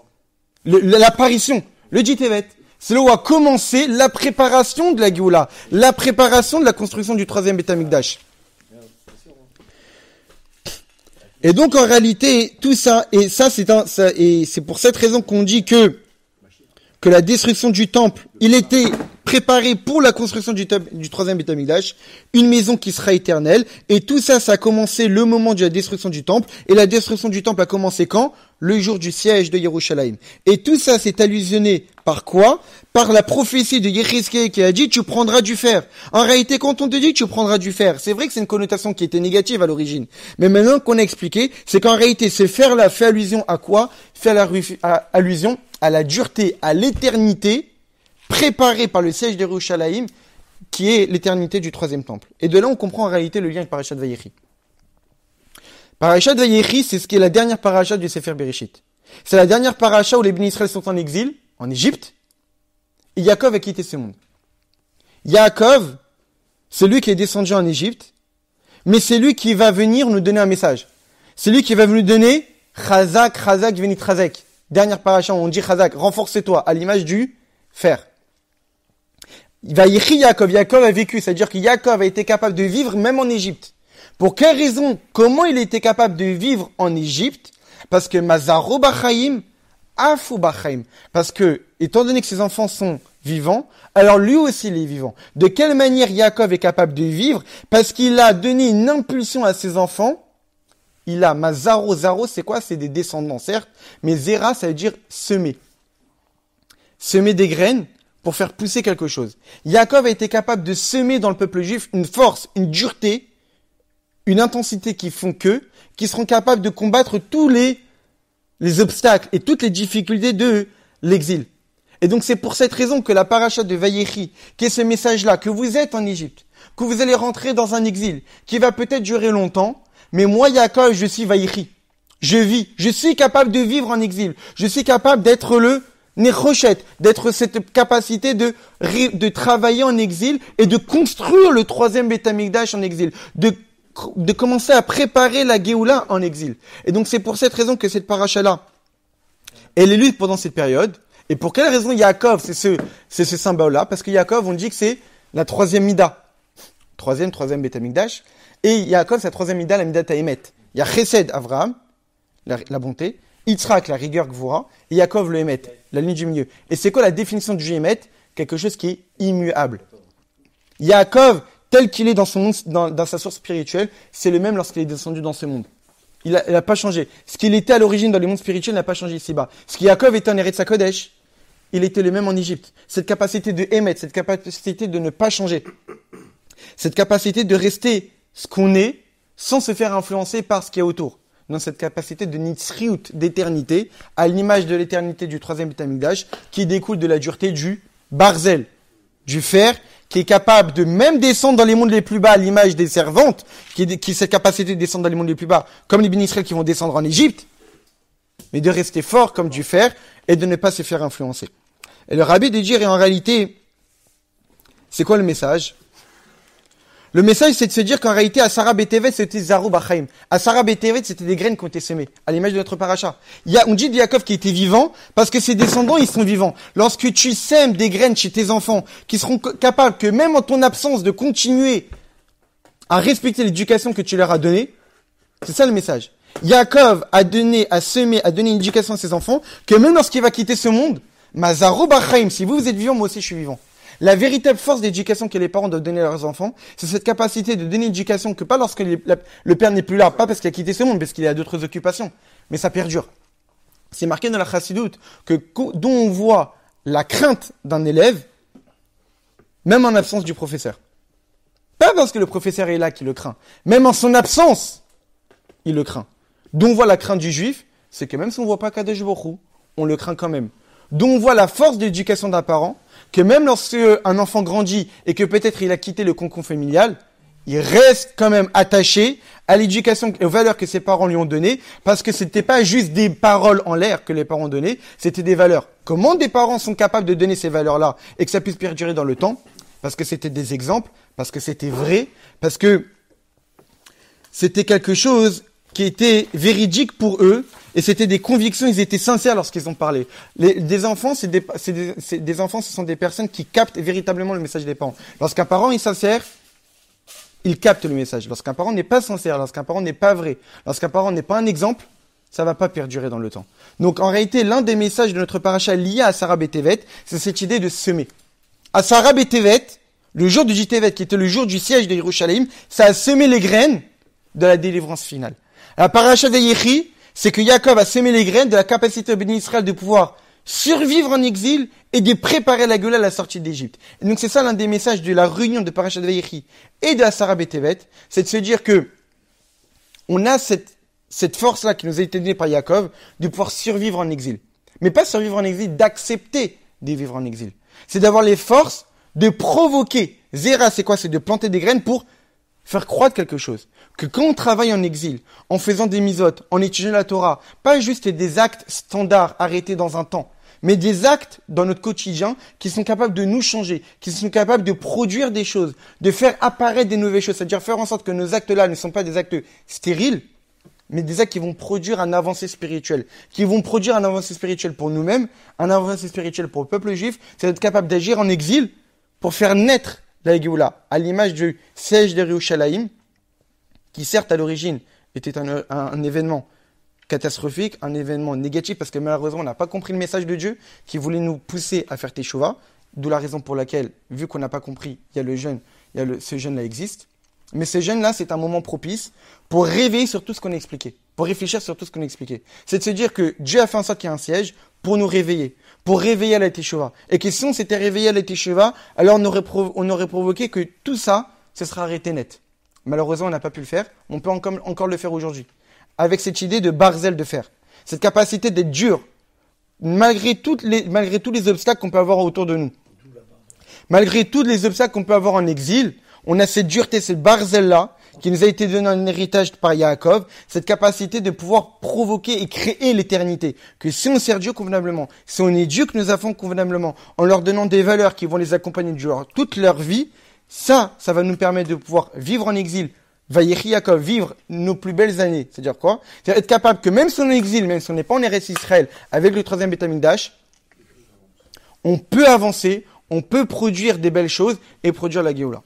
l'apparition, le Ditevet. C'est là où a commencé la préparation de la Géoula, la préparation de la construction du troisième Beth Amikdash. Et donc en réalité, tout ça, et c'est pour cette raison qu'on dit que la destruction du temple, il était préparé pour la construction du troisième Beth Amikdash, une maison qui sera éternelle, et tout ça, ça a commencé le moment de la destruction du temple, et la destruction du temple a commencé quand? Le jour du siège de Yerushalayim. Et tout ça s'est allusionné par quoi? Par la prophétie de Yecheskel qui a dit, tu prendras du fer. En réalité, quand on te dit que tu prendras du fer, c'est vrai que c'est une connotation qui était négative à l'origine. Mais maintenant qu'on a expliqué, c'est qu'en réalité, ce fer-là fait allusion à quoi? Fait allusion à la dureté, à l'éternité, préparée par le siège de Yerushalayim, qui est l'éternité du troisième temple. Et de là, on comprend en réalité le lien avec Parashat Vayechi. Parashat Vayechi, c'est ce qui est la dernière parasha du Sefer Bereshit. C'est la dernière parasha où les Bénis Israël sont en exil, en Égypte, et Yaakov a quitté ce monde. Yaakov, c'est lui qui est descendu en Égypte, mais c'est lui qui va venir nous donner un message. C'est lui qui va nous donner Chazak, Chazak, Venit Chazek. Dernière parasha, on dit Chazak, renforce-toi, à l'image du fer. Vayechi Yaakov, Yaakov a vécu, c'est-à-dire que Yaakov a été capable de vivre même en Égypte. Pour quelle raison? Comment il était capable de vivre en Égypte? Parce que Mazaro Bachaim, Afu Bachaim. Parce que, étant donné que ses enfants sont vivants, alors lui aussi il est vivant. De quelle manière Yaakov est capable de vivre? Parce qu'il a donné une impulsion à ses enfants. Il a Mazaro, Zaro, c'est quoi? C'est des descendants, certes. Mais Zera, ça veut dire semer. Semer des graines pour faire pousser quelque chose. Yaakov a été capable de semer dans le peuple juif une force, une dureté, une intensité qui seront capables de combattre tous les obstacles et toutes les difficultés de l'exil. Et donc c'est pour cette raison que la paracha de Vayechi, qui est ce message-là, que vous êtes en Égypte, que vous allez rentrer dans un exil, qui va peut-être durer longtemps, mais moi, Yaakov, je suis Vayechi. Je vis. Je suis capable de vivre en exil. Je suis capable d'être le Nechoshet, d'être cette capacité de travailler en exil et de construire le troisième Beth Amikdash en exil, de commencer à préparer la Géoula en exil. Et donc c'est pour cette raison que cette paracha-là, elle est lue pendant cette période. Et pour quelle raison Yaakov, c'est ce symbole-là? Parce que Yaakov, on dit que c'est la troisième Mida. Troisième Beth Amikdash. Et Yaakov, c'est la troisième Mida, la Mida Taïmet. Il y a Chesed, Avraham, la bonté, Yitzhak, la rigueur Gvura, et Yaakov, le Emet, la ligne du milieu. Et c'est quoi la définition du Emet? Quelque chose qui est immuable. Yaakov, tel qu'il est dans son monde, dans sa source spirituelle, c'est le même lorsqu'il est descendu dans ce monde. Il a pas changé. Ce qu'il était à l'origine dans les mondes spirituels n'a pas changé ici-bas. Ce qui Yaakov était en Eretz HaKodesh, il était le même en Égypte. Cette capacité de émettre, cette capacité de ne pas changer, cette capacité de rester ce qu'on est, sans se faire influencer par ce qu'il y a autour. Dans cette capacité de nitzriout, d'éternité, à l'image de l'éternité du troisième Beth Amikdash, qui découle de la dureté du barzel, du fer, qui est capable de même descendre dans les mondes les plus bas à l'image des servantes, qui a cette capacité de descendre dans les mondes les plus bas, comme les Bénis Israël qui vont descendre en Égypte, mais de rester fort comme du fer et de ne pas se faire influencer. Et le rabbi de dire, et en réalité, c'est quoi le message? Le message, c'est de se dire qu'en réalité, à Sarah Betevet, c'était Zarou Bachaim. À Sarah Betevet, c'était des graines qui ont été semées, à l'image de notre paracha. On dit de Yaakov qui était vivant, parce que ses descendants, ils sont vivants. Lorsque tu sèmes des graines chez tes enfants, qui seront capables que même en ton absence de continuer à respecter l'éducation que tu leur as donnée, c'est ça le message. Yaakov a donné une éducation à ses enfants, que même lorsqu'il va quitter ce monde, Mazarou Bachaim, si vous êtes vivant, moi aussi je suis vivant. La véritable force d'éducation que les parents doivent donner à leurs enfants, c'est cette capacité de donner une éducation que pas lorsque le père n'est plus là, pas parce qu'il a quitté ce monde, parce qu'il a d'autres occupations, mais ça perdure. C'est marqué dans la Chassidoute dont on voit la crainte d'un élève, même en absence du professeur. Pas parce que le professeur est là qu'il le craint, même en son absence, il le craint. Dont on voit la crainte du juif, c'est que même si on ne voit pas Kadosh Baruch Hu, on le craint quand même. Dont on voit la force d'éducation d'un parent, que même lorsque un enfant grandit et que peut-être il a quitté le cocon familial, il reste quand même attaché à l'éducation et aux valeurs que ses parents lui ont données, parce que c'était pas juste des paroles en l'air que les parents donnaient, c'était des valeurs. Comment des parents sont capables de donner ces valeurs-là et que ça puisse perdurer dans le temps? Parce que c'était des exemples, parce que c'était vrai, parce que c'était quelque chose qui était véridique pour eux, et c'était des convictions, ils étaient sincères lorsqu'ils ont parlé. Des enfants, des enfants, ce sont des personnes qui captent véritablement le message des parents. Lorsqu'un parent est sincère, il capte le message. Lorsqu'un parent n'est pas sincère, lorsqu'un parent n'est pas vrai, lorsqu'un parent n'est pas un exemple, ça va pas perdurer dans le temps. Donc en réalité, l'un des messages de notre paracha lié à Sarah Betevet, c'est cette idée de semer. À Sarah Betevet, le jour du Jitevet, qui était le jour du siège de Yerushalayim, ça a semé les graines de la délivrance finale. La paracha de Yechi, c'est que Yaakov a semé les graines de la capacité de Béni Israël de pouvoir survivre en exil et de préparer la Géoula à la sortie d'Égypte. Et donc c'est ça l'un des messages de la réunion de paracha de Yechi et de la Sarah Betevet, c'est de se dire que on a cette force-là qui nous a été donnée par Yaakov de pouvoir survivre en exil. Mais pas survivre en exil, d'accepter de vivre en exil. C'est d'avoir les forces de provoquer. Zera, c'est quoi? C'est de planter des graines pour faire croître quelque chose. Que quand on travaille en exil, en faisant des misotes, en étudiant la Torah, pas juste des actes standards arrêtés dans un temps, mais des actes dans notre quotidien qui sont capables de nous changer, qui sont capables de produire des choses, de faire apparaître des nouvelles choses, c'est-à-dire faire en sorte que nos actes-là ne sont pas des actes stériles, mais des actes qui vont produire un avancée spirituelle, qui vont produire un avancée spirituelle pour nous-mêmes, un avancée spirituelle pour le peuple juif, c'est d'être capable d'agir en exil pour faire naître la Géoula, à l'image du siège de Yerushalayim, qui certes à l'origine était un événement catastrophique, un événement négatif, parce que malheureusement on n'a pas compris le message de Dieu, qui voulait nous pousser à faire Teshuvah, d'où la raison pour laquelle, vu qu'on n'a pas compris, il y a le jeûne, ce jeûne-là existe. Mais ce jeûne-là, c'est un moment propice pour réveiller sur tout ce qu'on a expliqué, pour réfléchir sur tout ce qu'on a expliqué. C'est de se dire que Dieu a fait en sorte qu'il y ait un siège pour nous réveiller, pour réveiller à la Teshuvah. Et que si on s'était réveillé à la Teshuvah, alors on aurait provoqué que tout ça, ce sera arrêté net. Malheureusement, on n'a pas pu le faire. On peut encore le faire aujourd'hui. Avec cette idée de barzel de fer. Cette capacité d'être dur. Malgré tous les obstacles qu'on peut avoir autour de nous. Malgré tous les obstacles qu'on peut avoir en exil, on a cette dureté, cette barzel-là, qui nous a été donnée en héritage par Yaakov, cette capacité de pouvoir provoquer et créer l'éternité. Que si on sert Dieu convenablement, si on éduque nos enfants convenablement, en leur donnant des valeurs qui vont les accompagner durant toute leur vie, ça va nous permettre de pouvoir vivre en exil, Vayechi Yaakov, vivre nos plus belles années. C'est-à-dire quoi? C'est-à-dire être capable que même si on est en exil, même si on n'est pas en Eretz Israël, avec le 3e Beth Amikdash, on peut avancer, on peut produire des belles choses et produire la Géoula.